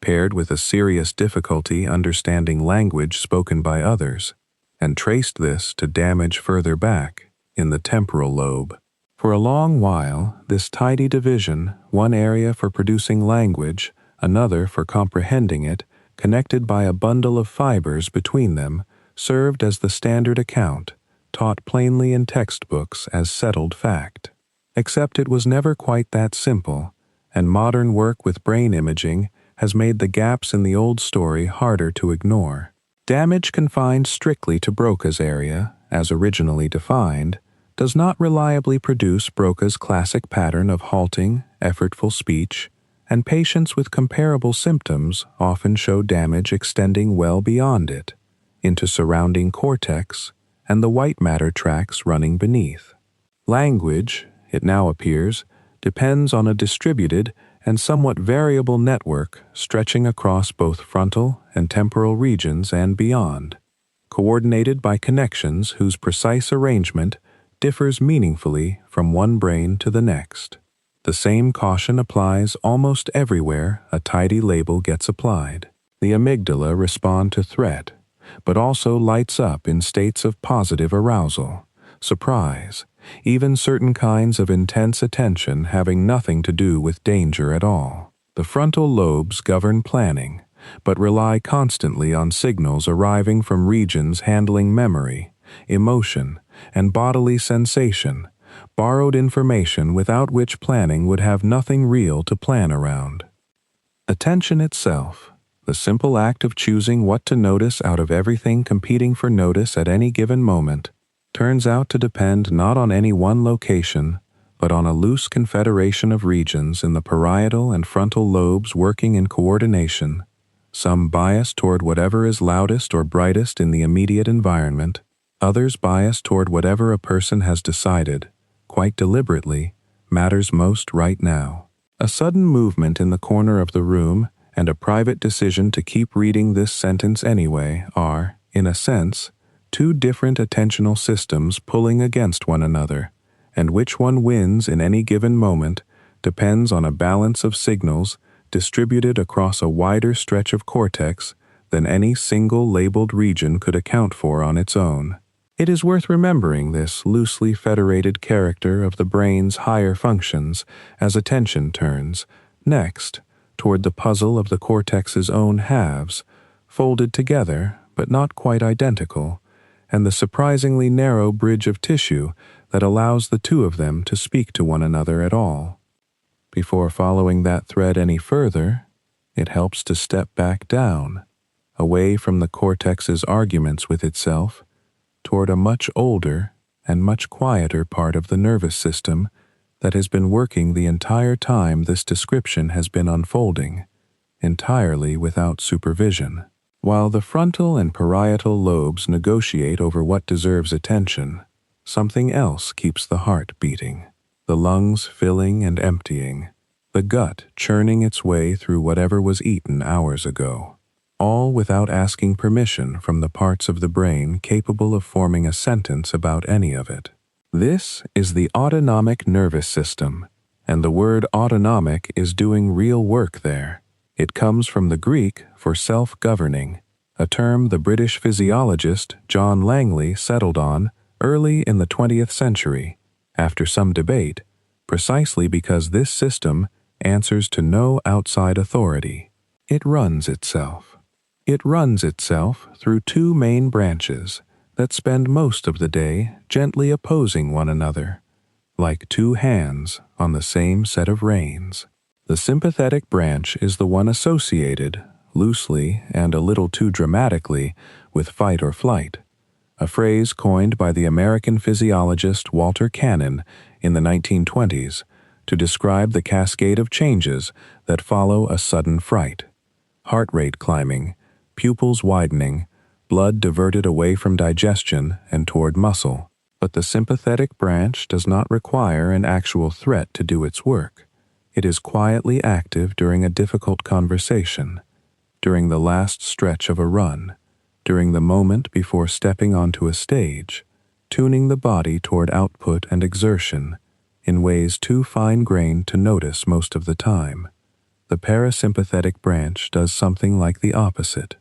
paired with a serious difficulty understanding language spoken by others, and traced this to damage further back, in the temporal lobe. For a long while, this tidy division, one area for producing language, another for comprehending it, connected by a bundle of fibers between them, served as the standard account, taught plainly in textbooks as settled fact. Except it was never quite that simple, and modern work with brain imaging has made the gaps in the old story harder to ignore. Damage confined strictly to Broca's area, as originally defined, does not reliably produce Broca's classic pattern of halting, effortful speech, and patients with comparable symptoms often show damage extending well beyond it, into surrounding cortex and the white matter tracts running beneath. Language, it now appears, depends on a distributed and somewhat variable network stretching across both frontal and temporal regions and beyond, coordinated by connections whose precise arrangement differs meaningfully from one brain to the next. The same caution applies almost everywhere a tidy label gets applied. The amygdala responds to threat, but also lights up in states of positive arousal, surprise, even certain kinds of intense attention having nothing to do with danger at all. The frontal lobes govern planning, but rely constantly on signals arriving from regions handling memory, emotion, and bodily sensation, borrowed information without which planning would have nothing real to plan around. Attention itself, the simple act of choosing what to notice out of everything competing for notice at any given moment, turns out to depend not on any one location, but on a loose confederation of regions in the parietal and frontal lobes working in coordination, some biased toward whatever is loudest or brightest in the immediate environment, others biased toward whatever a person has decided, quite deliberately, matters most right now. A sudden movement in the corner of the room and a private decision to keep reading this sentence anyway are, in a sense, two different attentional systems pulling against one another, and which one wins in any given moment depends on a balance of signals distributed across a wider stretch of cortex than any single labeled region could account for on its own. It is worth remembering this loosely federated character of the brain's higher functions as attention turns, next, toward the puzzle of the cortex's own halves, folded together but not quite identical, and the surprisingly narrow bridge of tissue that allows the two of them to speak to one another at all. Before following that thread any further, it helps to step back down, away from the cortex's arguments with itself, toward a much older and much quieter part of the nervous system that has been working the entire time this description has been unfolding, entirely without supervision. While the frontal and parietal lobes negotiate over what deserves attention, something else keeps the heart beating, the lungs filling and emptying, the gut churning its way through whatever was eaten hours ago, all without asking permission from the parts of the brain capable of forming a sentence about any of it. This is the autonomic nervous system, and the word autonomic is doing real work there. It comes from the Greek for self-governing, a term the British physiologist John Langley settled on early in the 20th century, after some debate, precisely because this system answers to no outside authority. It runs itself. It runs itself through two main branches that spend most of the day gently opposing one another, like two hands on the same set of reins. The sympathetic branch is the one associated, loosely and a little too dramatically, with fight or flight, a phrase coined by the American physiologist Walter Cannon in the 1920s to describe the cascade of changes that follow a sudden fright: heart rate climbing, pupils widening, blood diverted away from digestion and toward muscle. But the sympathetic branch does not require an actual threat to do its work. It is quietly active during a difficult conversation, during the last stretch of a run, during the moment before stepping onto a stage, tuning the body toward output and exertion in ways too fine-grained to notice most of the time. The parasympathetic branch does something like the opposite.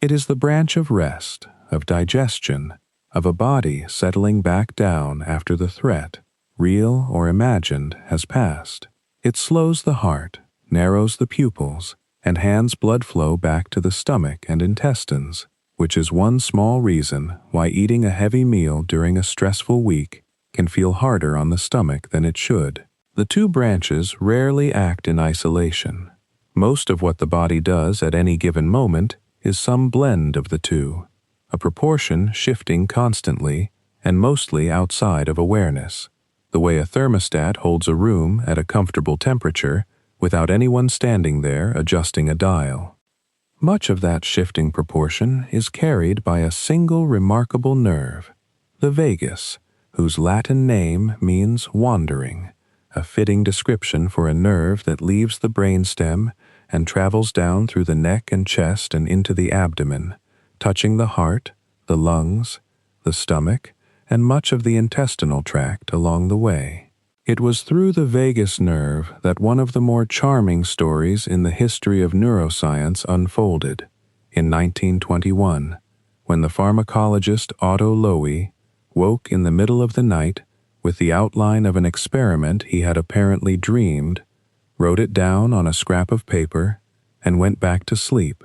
It is the branch of rest, of digestion, of a body settling back down after the threat, real or imagined, has passed. It slows the heart, narrows the pupils, and hands blood flow back to the stomach and intestines, which is one small reason why eating a heavy meal during a stressful week can feel harder on the stomach than it should. The two branches rarely act in isolation. Most of what the body does at any given moment is some blend of the two, a proportion shifting constantly and mostly outside of awareness, the way a thermostat holds a room at a comfortable temperature without anyone standing there adjusting a dial. Much of that shifting proportion is carried by a single remarkable nerve, the vagus, whose Latin name means wandering, a fitting description for a nerve that leaves the brainstem and travels down through the neck and chest and into the abdomen, touching the heart, the lungs, the stomach, and much of the intestinal tract along the way. It was through the vagus nerve that one of the more charming stories in the history of neuroscience unfolded, in 1921, when the pharmacologist Otto Loewy woke in the middle of the night with the outline of an experiment he had apparently dreamed, wrote it down on a scrap of paper, and went back to sleep,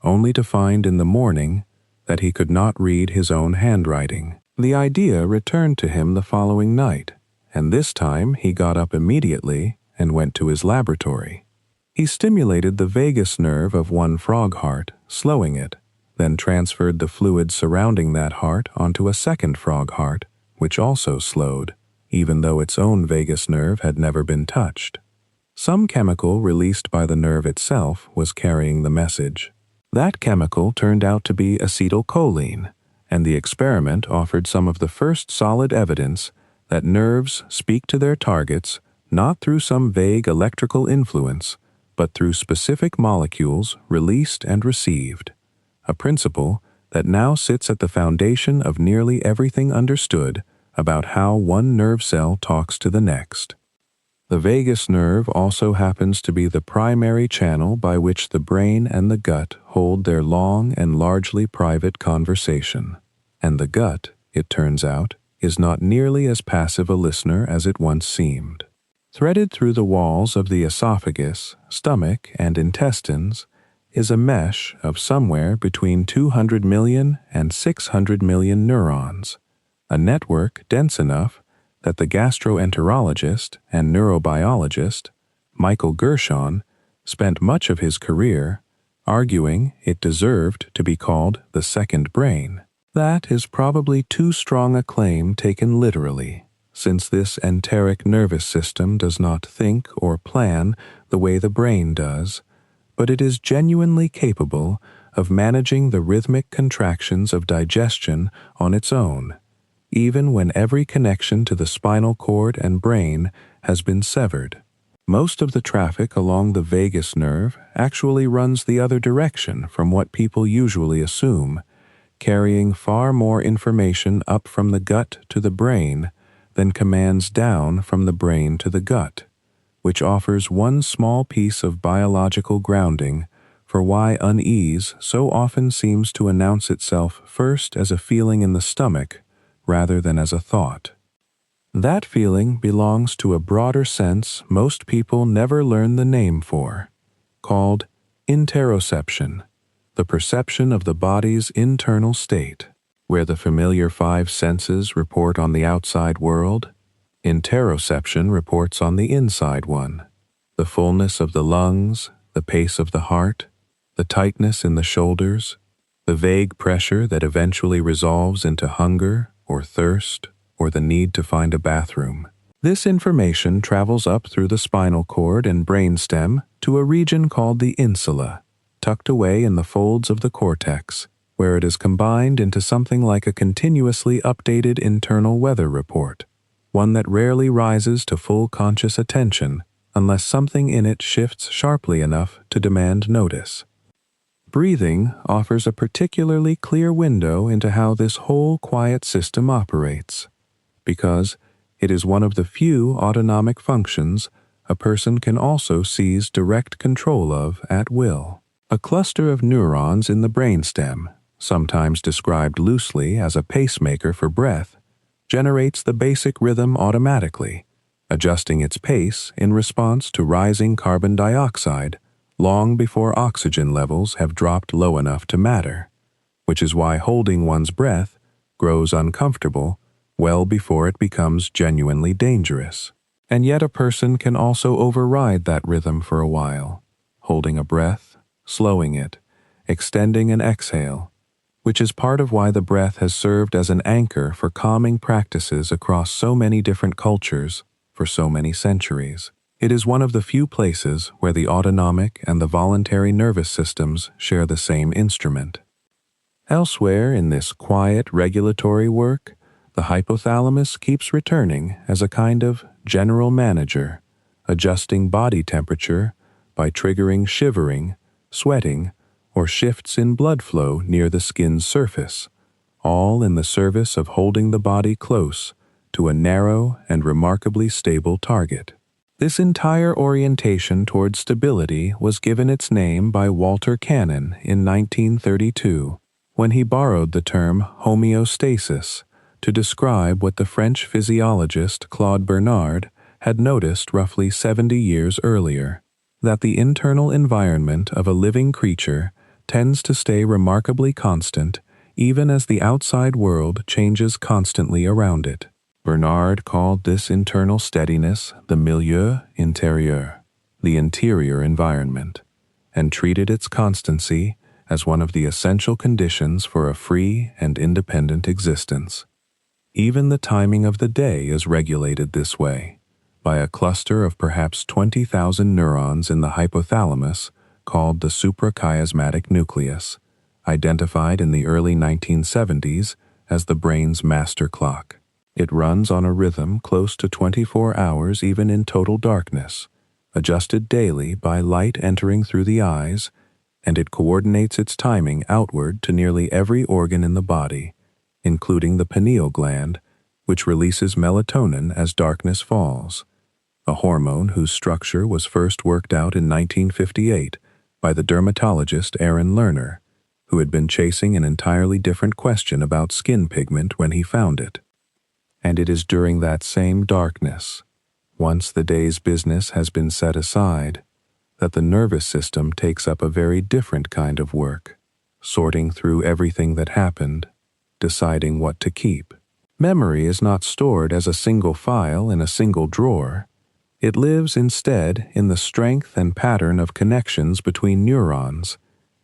only to find in the morning that he could not read his own handwriting. The idea returned to him the following night, and this time he got up immediately and went to his laboratory. He stimulated the vagus nerve of one frog heart, slowing it, then transferred the fluid surrounding that heart onto a second frog heart, which also slowed, even though its own vagus nerve had never been touched. Some chemical released by the nerve itself was carrying the message. That chemical turned out to be acetylcholine, and the experiment offered some of the first solid evidence that nerves speak to their targets not through some vague electrical influence, but through specific molecules released and received, a principle that now sits at the foundation of nearly everything understood about how one nerve cell talks to the next. The vagus nerve also happens to be the primary channel by which the brain and the gut hold their long and largely private conversation, and the gut it turns out, is not nearly as passive a listener as it once seemed. Threaded through the walls of the esophagus, stomach, and intestines is a mesh of somewhere between 200 million and 600 million neurons, a network dense enough that the gastroenterologist and neurobiologist, Michael Gershon, spent much of his career arguing it deserved to be called the second brain. That is probably too strong a claim taken literally, since this enteric nervous system does not think or plan the way the brain does, but it is genuinely capable of managing the rhythmic contractions of digestion on its own, even when every connection to the spinal cord and brain has been severed. Most of the traffic along the vagus nerve actually runs the other direction from what people usually assume, carrying far more information up from the gut to the brain than commands down from the brain to the gut, which offers one small piece of biological grounding for why unease so often seems to announce itself first as a feeling in the stomach rather than as a thought. That feeling belongs to a broader sense most people never learn the name for, called interoception, the perception of the body's internal state. Where the familiar five senses report on the outside world, interoception reports on the inside one. The fullness of the lungs, the pace of the heart, the tightness in the shoulders, the vague pressure that eventually resolves into hunger or thirst or the need to find a bathroom. This information travels up through the spinal cord and brainstem to a region called the insula, tucked away in the folds of the cortex, where it is combined into something like a continuously updated internal weather report, one that rarely rises to full conscious attention unless something in it shifts sharply enough to demand notice. Breathing offers a particularly clear window into how this whole quiet system operates, because it is one of the few autonomic functions a person can also seize direct control of at will. A cluster of neurons in the brainstem, sometimes described loosely as a pacemaker for breath, generates the basic rhythm automatically, adjusting its pace in response to rising carbon dioxide long before oxygen levels have dropped low enough to matter, which is why holding one's breath grows uncomfortable well before it becomes genuinely dangerous. And yet a person can also override that rhythm for a while, holding a breath, slowing it, extending an exhale, which is part of why the breath has served as an anchor for calming practices across so many different cultures for so many centuries. It is one of the few places where the autonomic and the voluntary nervous systems share the same instrument. Elsewhere in this quiet regulatory work, the hypothalamus keeps returning as a kind of general manager, adjusting body temperature by triggering shivering, sweating, or shifts in blood flow near the skin's surface, all in the service of holding the body close to a narrow and remarkably stable target. This entire orientation toward stability was given its name by Walter Cannon in 1932, when he borrowed the term homeostasis to describe what the French physiologist Claude Bernard had noticed roughly 70 years earlier, that the internal environment of a living creature tends to stay remarkably constant even as the outside world changes constantly around it. Bernard called this internal steadiness the milieu intérieur, the interior environment, and treated its constancy as one of the essential conditions for a free and independent existence. Even the timing of the day is regulated this way, by a cluster of perhaps 20,000 neurons in the hypothalamus called the suprachiasmatic nucleus, identified in the early 1970s as the brain's master clock. It runs on a rhythm close to 24 hours even in total darkness, adjusted daily by light entering through the eyes, and it coordinates its timing outward to nearly every organ in the body, including the pineal gland, which releases melatonin as darkness falls, a hormone whose structure was first worked out in 1958 by the dermatologist Aaron Lerner, who had been chasing an entirely different question about skin pigment when he found it. And it is during that same darkness, once the day's business has been set aside, that the nervous system takes up a very different kind of work, sorting through everything that happened, deciding what to keep. Memory is not stored as a single file in a single drawer. It lives instead in the strength and pattern of connections between neurons,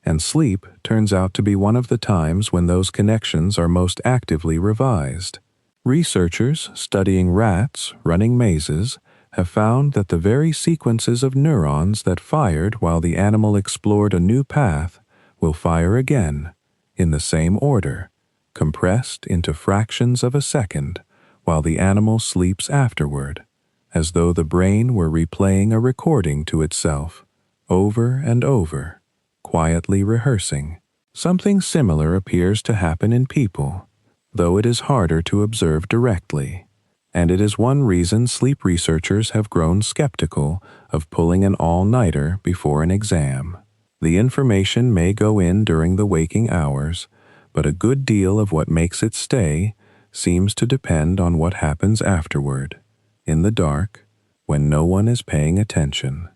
and sleep turns out to be one of the times when those connections are most actively revised. Researchers studying rats running mazes have found that the very sequences of neurons that fired while the animal explored a new path will fire again, in the same order, compressed into fractions of a second, while the animal sleeps afterward, as though the brain were replaying a recording to itself, over and over, quietly rehearsing. Something similar appears to happen in people, though it is harder to observe directly. And it is one reason sleep researchers have grown skeptical of pulling an all-nighter before an exam. The information may go in during the waking hours, but a good deal of what makes it stay seems to depend on what happens afterward, in the dark, when no one is paying attention.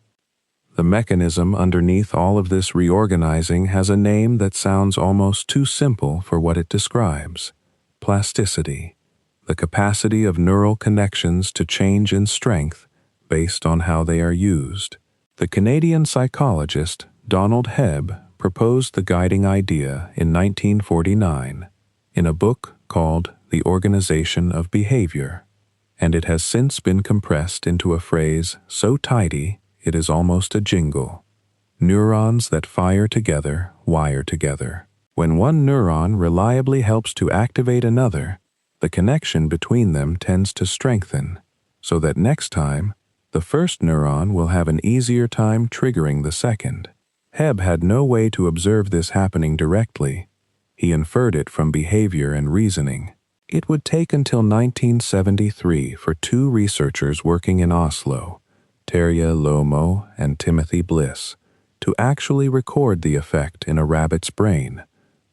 The mechanism underneath all of this reorganizing has a name that sounds almost too simple for what it describes: plasticity. The capacity of neural connections to change in strength based on how they are used. The Canadian psychologist Donald Hebb proposed the guiding idea in 1949 in a book called The Organization of Behavior, and it has since been compressed into a phrase so tidy it is almost a jingle. Neurons that fire together wire together. When one neuron reliably helps to activate another, the connection between them tends to strengthen, so that next time, the first neuron will have an easier time triggering the second. Hebb had no way to observe this happening directly. He inferred it from behavior and reasoning. It would take until 1973 for two researchers working in Oslo, Terje Lomo and Timothy Bliss, to actually record the effect in a rabbit's brain,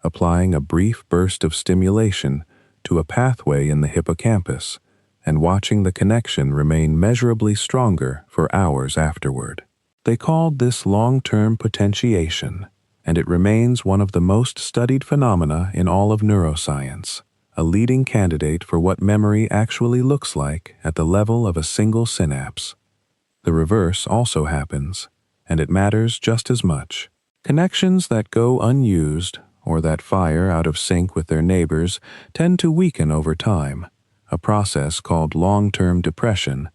applying a brief burst of stimulation to a pathway in the hippocampus, and watching the connection remain measurably stronger for hours afterward. They called this long-term potentiation, and it remains one of the most studied phenomena in all of neuroscience, a leading candidate for what memory actually looks like at the level of a single synapse. The reverse also happens, and it matters just as much. Connections that go unused or that fire out of sync with their neighbors tend to weaken over time, a process called long-term depression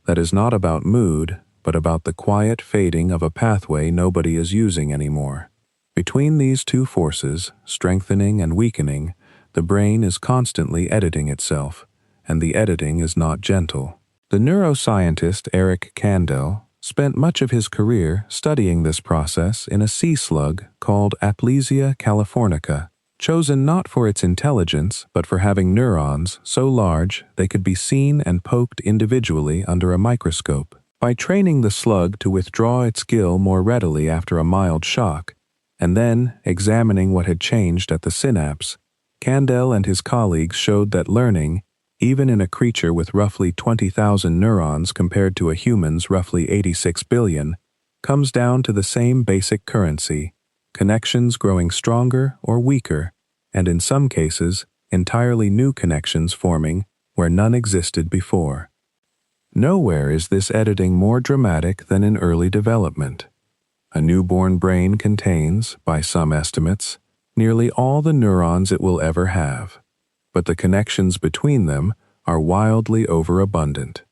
that is not about mood, but about the quiet fading of a pathway nobody is using anymore. Between these two forces, strengthening and weakening, the brain is constantly editing itself, and the editing is not gentle. The neuroscientist Eric Kandel spent much of his career studying this process in a sea slug called Aplysia californica, chosen not for its intelligence but for having neurons so large they could be seen and poked individually under a microscope. By training the slug to withdraw its gill more readily after a mild shock, and then examining what had changed at the synapse, Kandel and his colleagues showed that learning, even in a creature with roughly 20,000 neurons compared to a human's roughly 86 billion, comes down to the same basic currency, connections growing stronger or weaker, and in some cases, entirely new connections forming where none existed before. Nowhere is this editing more dramatic than in early development. A newborn brain contains, by some estimates, nearly all the neurons it will ever have, but the connections between them are wildly overabundant,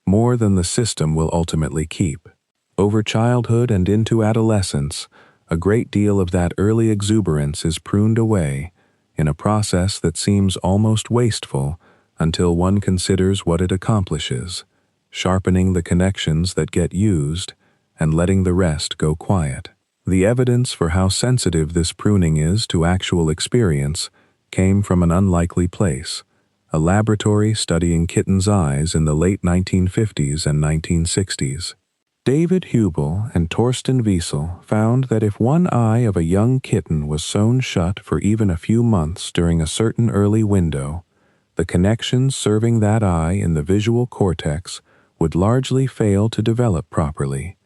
more than the system will ultimately keep. Over childhood and into adolescence, a great deal of that early exuberance is pruned away in a process that seems almost wasteful until one considers what it accomplishes, sharpening the connections that get used and letting the rest go quiet. The evidence for how sensitive this pruning is to actual experience came from an unlikely place, a laboratory studying kittens' eyes in the late 1950s and 1960s. David Hubel and Torsten Wiesel found that if one eye of a young kitten was sewn shut for even a few months during a certain early window, the connections serving that eye in the visual cortex would largely fail to develop properly,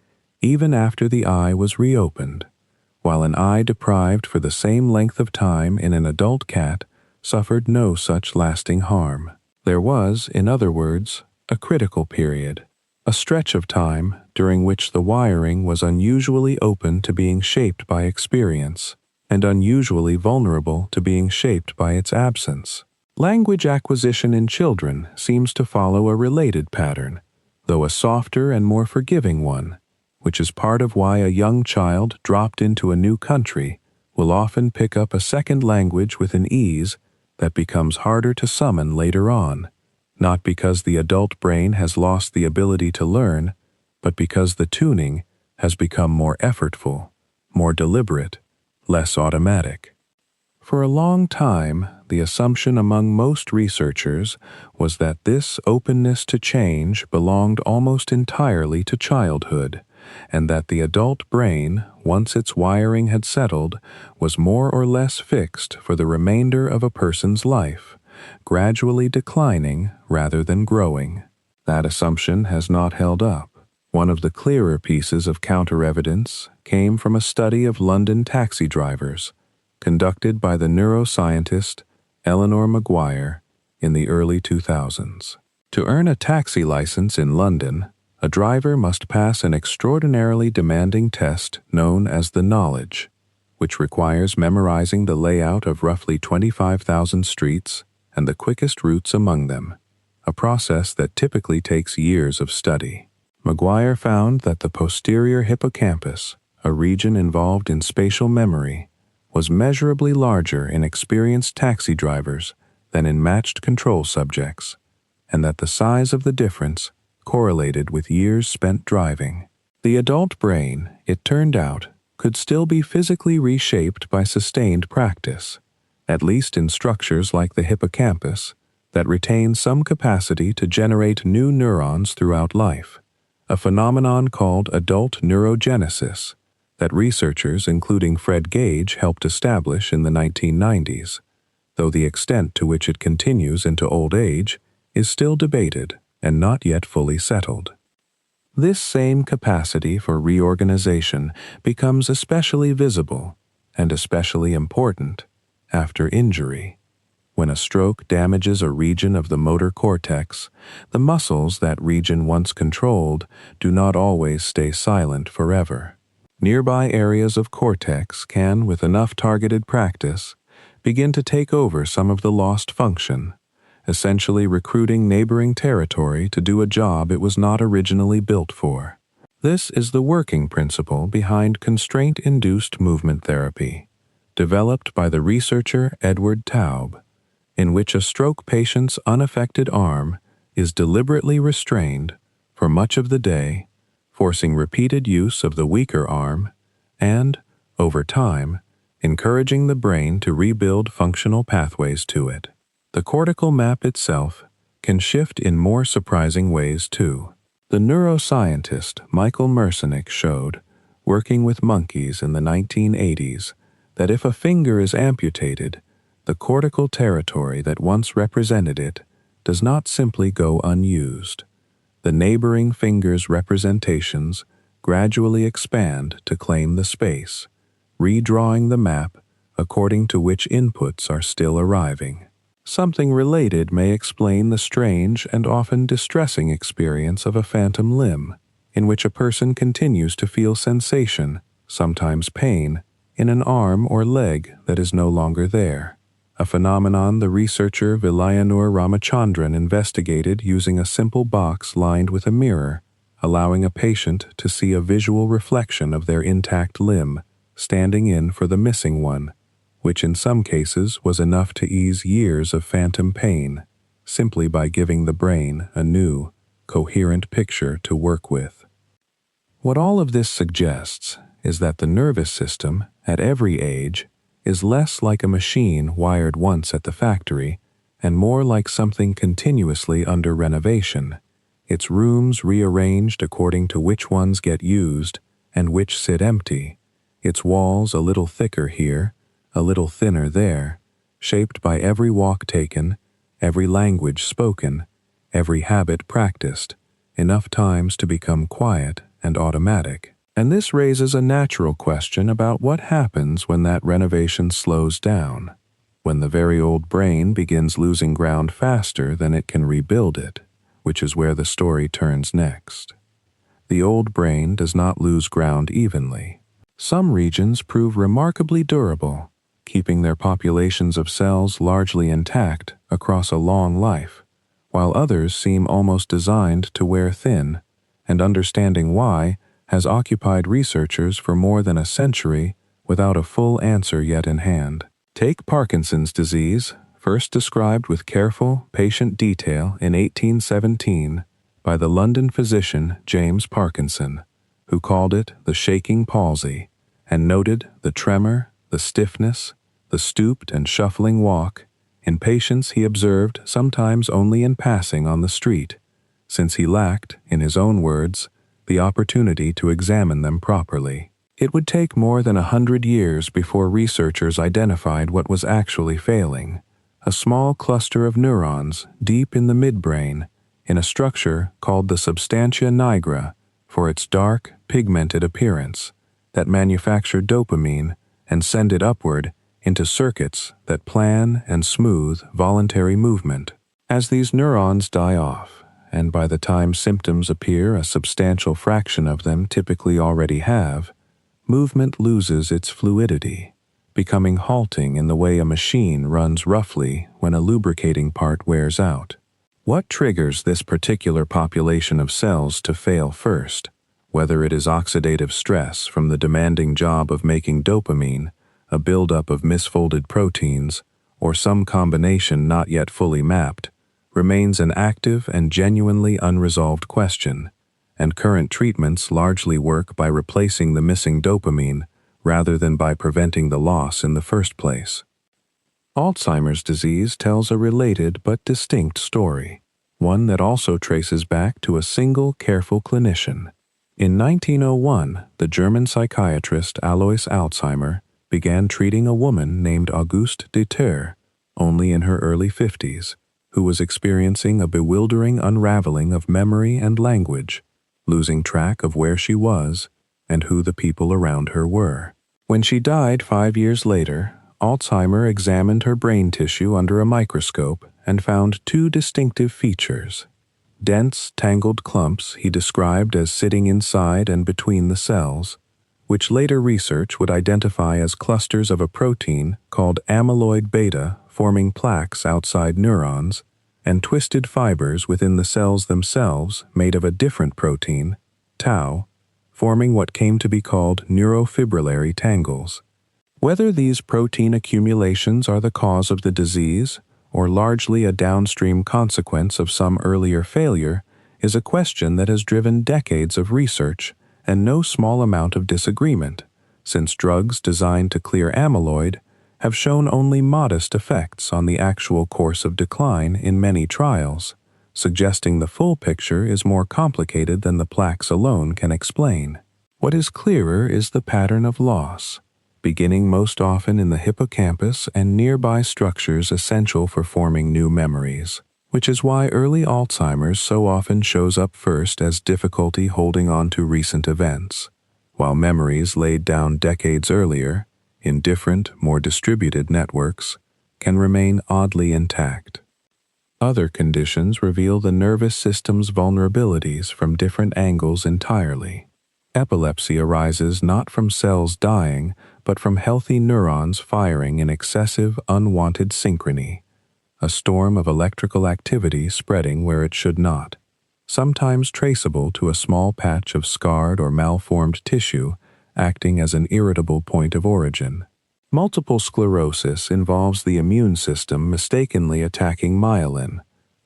even after the eye was reopened, while an eye deprived for the same length of time in an adult cat suffered no such lasting harm. There was, in other words, a critical period, a stretch of time during which the wiring was unusually open to being shaped by experience and unusually vulnerable to being shaped by its absence. Language acquisition in children seems to follow a related pattern, though a softer and more forgiving one, which is part of why a young child dropped into a new country will often pick up a second language with an ease that becomes harder to summon later on, not because the adult brain has lost the ability to learn, but because the tuning has become more effortful, more deliberate, less automatic. For a long time, the assumption among most researchers was that this openness to change belonged almost entirely to childhood, and that the adult brain, once its wiring had settled, was more or less fixed for the remainder of a person's life, gradually declining rather than growing. That assumption has not held up. One of the clearer pieces of counter-evidence came from a study of London taxi drivers, conducted by the neuroscientist Eleanor Maguire in the early 2000s. To earn a taxi license in London, a driver must pass an extraordinarily demanding test known as the knowledge, which requires memorizing the layout of roughly 25,000 streets and the quickest routes among them, a process that typically takes years of study. Maguire found that the posterior hippocampus, a region involved in spatial memory, was measurably larger in experienced taxi drivers than in matched control subjects, and that the size of the difference correlated with years spent driving. The adult brain, it turned out, could still be physically reshaped by sustained practice, at least in structures like the hippocampus that retain some capacity to generate new neurons throughout life, a phenomenon called adult neurogenesis that researchers including Fred Gage helped establish in the 1990s, though the extent to which it continues into old age is still debated and not yet fully settled. This same capacity for reorganization becomes especially visible and especially important after injury. When a stroke damages a region of the motor cortex, the muscles that region once controlled do not always stay silent forever. Nearby areas of cortex can, with enough targeted practice, begin to take over some of the lost function, essentially recruiting neighboring territory to do a job it was not originally built for. This is the working principle behind constraint-induced movement therapy, developed by the researcher Edward Taub, in which a stroke patient's unaffected arm is deliberately restrained for much of the day, forcing repeated use of the weaker arm and, over time, encouraging the brain to rebuild functional pathways to it. The cortical map itself can shift in more surprising ways too. The neuroscientist Michael Mersenich showed, working with monkeys in the 1980s, that if a finger is amputated, the cortical territory that once represented it does not simply go unused. The neighboring finger's representations gradually expand to claim the space, redrawing the map according to which inputs are still arriving. Something related may explain the strange and often distressing experience of a phantom limb, in which a person continues to feel sensation, sometimes pain, in an arm or leg that is no longer there, a phenomenon the researcher Vilayanur Ramachandran investigated using a simple box lined with a mirror, allowing a patient to see a visual reflection of their intact limb, standing in for the missing one, which in some cases was enough to ease years of phantom pain, simply by giving the brain a new, coherent picture to work with. What all of this suggests is that the nervous system, at every age, is less like a machine wired once at the factory and more like something continuously under renovation, its rooms rearranged according to which ones get used and which sit empty, its walls a little thicker here, a little thinner there, shaped by every walk taken, every language spoken, every habit practiced, enough times to become quiet and automatic. And this raises a natural question about what happens when that renovation slows down, when the very old brain begins losing ground faster than it can rebuild it, which is where the story turns next. The old brain does not lose ground evenly. Some regions prove remarkably durable, keeping their populations of cells largely intact across a long life, while others seem almost designed to wear thin, and understanding why has occupied researchers for more than a century without a full answer yet in hand. Take Parkinson's disease, first described with careful, patient detail in 1817 by the London physician James Parkinson, who called it the shaking palsy, and noted the tremor, the stiffness, the stooped and shuffling walk in patients he observed sometimes only in passing on the street, since he lacked, in his own words, the opportunity to examine them properly. It would take more than 100 years before researchers identified what was actually failing, a small cluster of neurons deep in the midbrain, in a structure called the substantia nigra for its dark, pigmented appearance, that manufacture dopamine and send it upward into circuits that plan and smooth voluntary movement. As these neurons die off, and by the time symptoms appear a substantial fraction of them typically already have, movement loses its fluidity, becoming halting in the way a machine runs roughly when a lubricating part wears out. What triggers this particular population of cells to fail first, whether it is oxidative stress from the demanding job of making dopamine, a buildup of misfolded proteins, or some combination not yet fully mapped, remains an active and genuinely unresolved question, and current treatments largely work by replacing the missing dopamine rather than by preventing the loss in the first place. Alzheimer's disease tells a related but distinct story, one that also traces back to a single careful clinician. In 1901, the German psychiatrist Alois Alzheimer began treating a woman named Auguste de Terre, only in her early 50s, who was experiencing a bewildering unraveling of memory and language, losing track of where she was and who the people around her were. When she died 5 years later, Alzheimer examined her brain tissue under a microscope and found two distinctive features. Dense, tangled clumps he described as sitting inside and between the cells, which later research would identify as clusters of a protein called amyloid beta forming plaques outside neurons, and twisted fibers within the cells themselves made of a different protein, tau, forming what came to be called neurofibrillary tangles. Whether these protein accumulations are the cause of the disease or largely a downstream consequence of some earlier failure is a question that has driven decades of research and no small amount of disagreement, since drugs designed to clear amyloid have shown only modest effects on the actual course of decline in many trials, suggesting the full picture is more complicated than the plaques alone can explain. What is clearer is the pattern of loss, beginning most often in the hippocampus and nearby structures essential for forming new memories, which is why early Alzheimer's so often shows up first as difficulty holding on to recent events, while memories laid down decades earlier, in different, more distributed networks, can remain oddly intact. Other conditions reveal the nervous system's vulnerabilities from different angles entirely. Epilepsy arises not from cells dying, but from healthy neurons firing in excessive, unwanted synchrony, a storm of electrical activity spreading where it should not, sometimes traceable to a small patch of scarred or malformed tissue acting as an irritable point of origin. Multiple sclerosis involves the immune system mistakenly attacking myelin,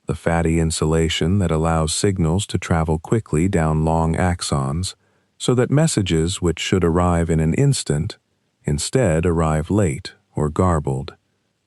the fatty insulation that allows signals to travel quickly down long axons, so that messages which should arrive in an instant instead arrive late or garbled,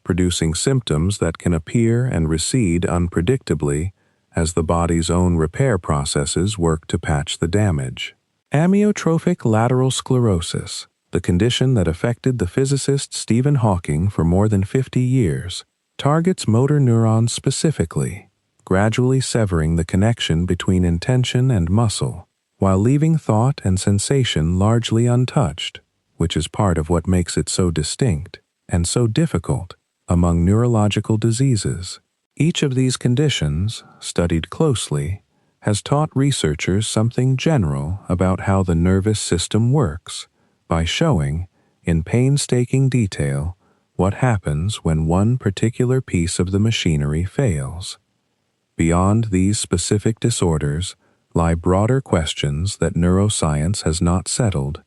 producing symptoms that can appear and recede unpredictably as the body's own repair processes work to patch the damage. Amyotrophic lateral sclerosis, the condition that affected the physicist Stephen Hawking for more than 50 years, targets motor neurons specifically, gradually severing the connection between intention and muscle, while leaving thought and sensation largely untouched, which is part of what makes it so distinct and so difficult among neurological diseases. Each of these conditions, studied closely, has taught researchers something general about how the nervous system works by showing, in painstaking detail, what happens when one particular piece of the machinery fails. Beyond these specific disorders lie broader questions that neuroscience has not settled,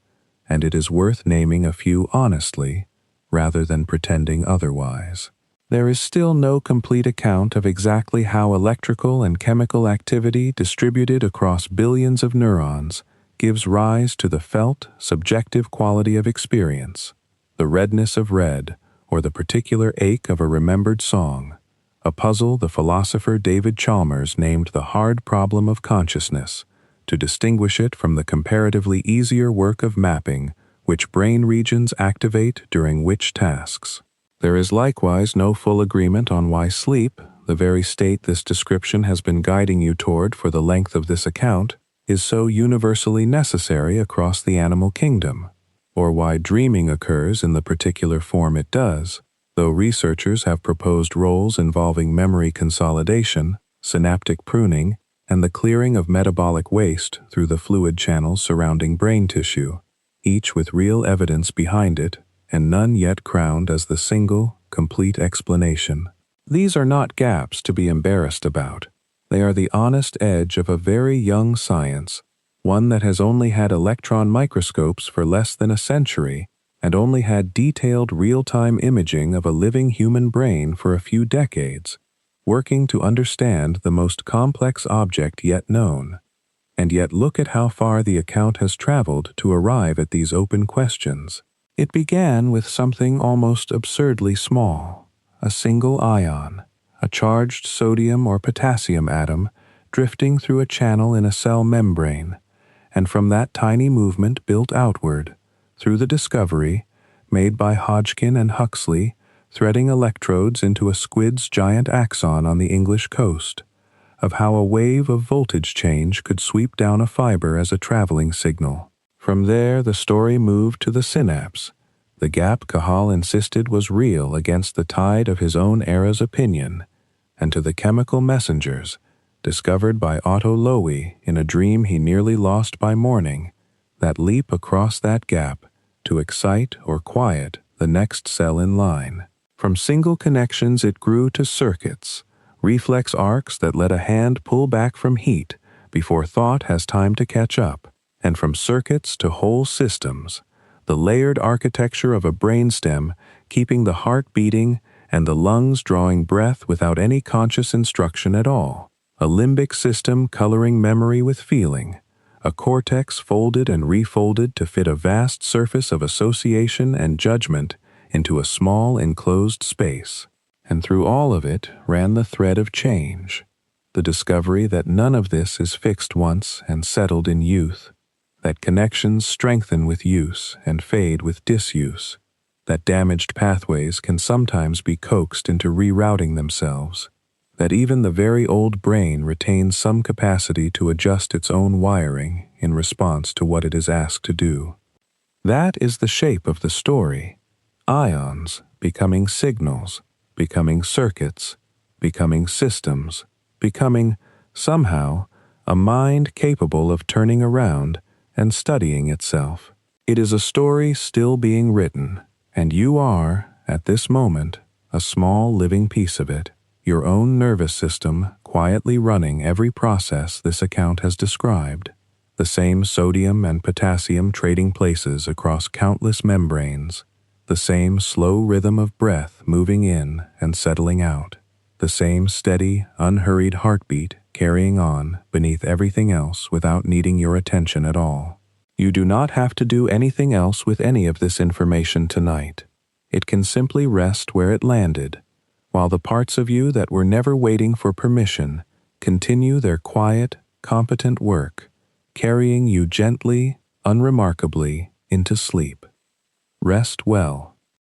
and it is worth naming a few honestly, rather than pretending otherwise. There is still no complete account of exactly how electrical and chemical activity distributed across billions of neurons gives rise to the felt, subjective quality of experience, the redness of red, or the particular ache of a remembered song, a puzzle the philosopher David Chalmers named the hard problem of consciousness, to distinguish it from the comparatively easier work of mapping which brain regions activate during which tasks. There is likewise no full agreement on why sleep, the very state this description has been guiding you toward for the length of this account, is so universally necessary across the animal kingdom, or why dreaming occurs in the particular form it does, though researchers have proposed roles involving memory consolidation, synaptic pruning, and the clearing of metabolic waste through the fluid channels surrounding brain tissue, each with real evidence behind it, and none yet crowned as the single, complete explanation. These are not gaps to be embarrassed about. They are the honest edge of a very young science, one that has only had electron microscopes for less than a century and only had detailed real-time imaging of a living human brain for a few decades, working to understand the most complex object yet known. And yet look at how far the account has traveled to arrive at these open questions. It began with something almost absurdly small, a single ion, a charged sodium or potassium atom drifting through a channel in a cell membrane, and from that tiny movement built outward, through the discovery, made by Hodgkin and Huxley, threading electrodes into a squid's giant axon on the English coast, of how a wave of voltage change could sweep down a fiber as a traveling signal. From there, the story moved to the synapse, the gap Cajal insisted was real against the tide of his own era's opinion, and to the chemical messengers, discovered by Otto Loewy in a dream he nearly lost by morning, that leap across that gap to excite or quiet the next cell in line. From single connections it grew to circuits, reflex arcs that let a hand pull back from heat before thought has time to catch up, and from circuits to whole systems, the layered architecture of a brainstem keeping the heart beating and the lungs drawing breath without any conscious instruction at all, a limbic system coloring memory with feeling, a cortex folded and refolded to fit a vast surface of association and judgment into a small enclosed space. And through all of it ran the thread of change, the discovery that none of this is fixed once and settled in youth, that connections strengthen with use and fade with disuse, that damaged pathways can sometimes be coaxed into rerouting themselves, that even the very old brain retains some capacity to adjust its own wiring in response to what it is asked to do. That is the shape of the story. Ions becoming signals, becoming circuits, becoming systems, becoming, somehow, a mind capable of turning around and studying itself. It is a story still being written, and you are, at this moment, a small living piece of it, your own nervous system quietly running every process this account has described, the same sodium and potassium trading places across countless membranes, the same slow rhythm of breath moving in and settling out, the same steady, unhurried heartbeat carrying on beneath everything else without needing your attention at all. You do not have to do anything else with any of this information tonight. It can simply rest where it landed, while the parts of you that were never waiting for permission continue their quiet, competent work, carrying you gently, unremarkably into sleep. Rest well.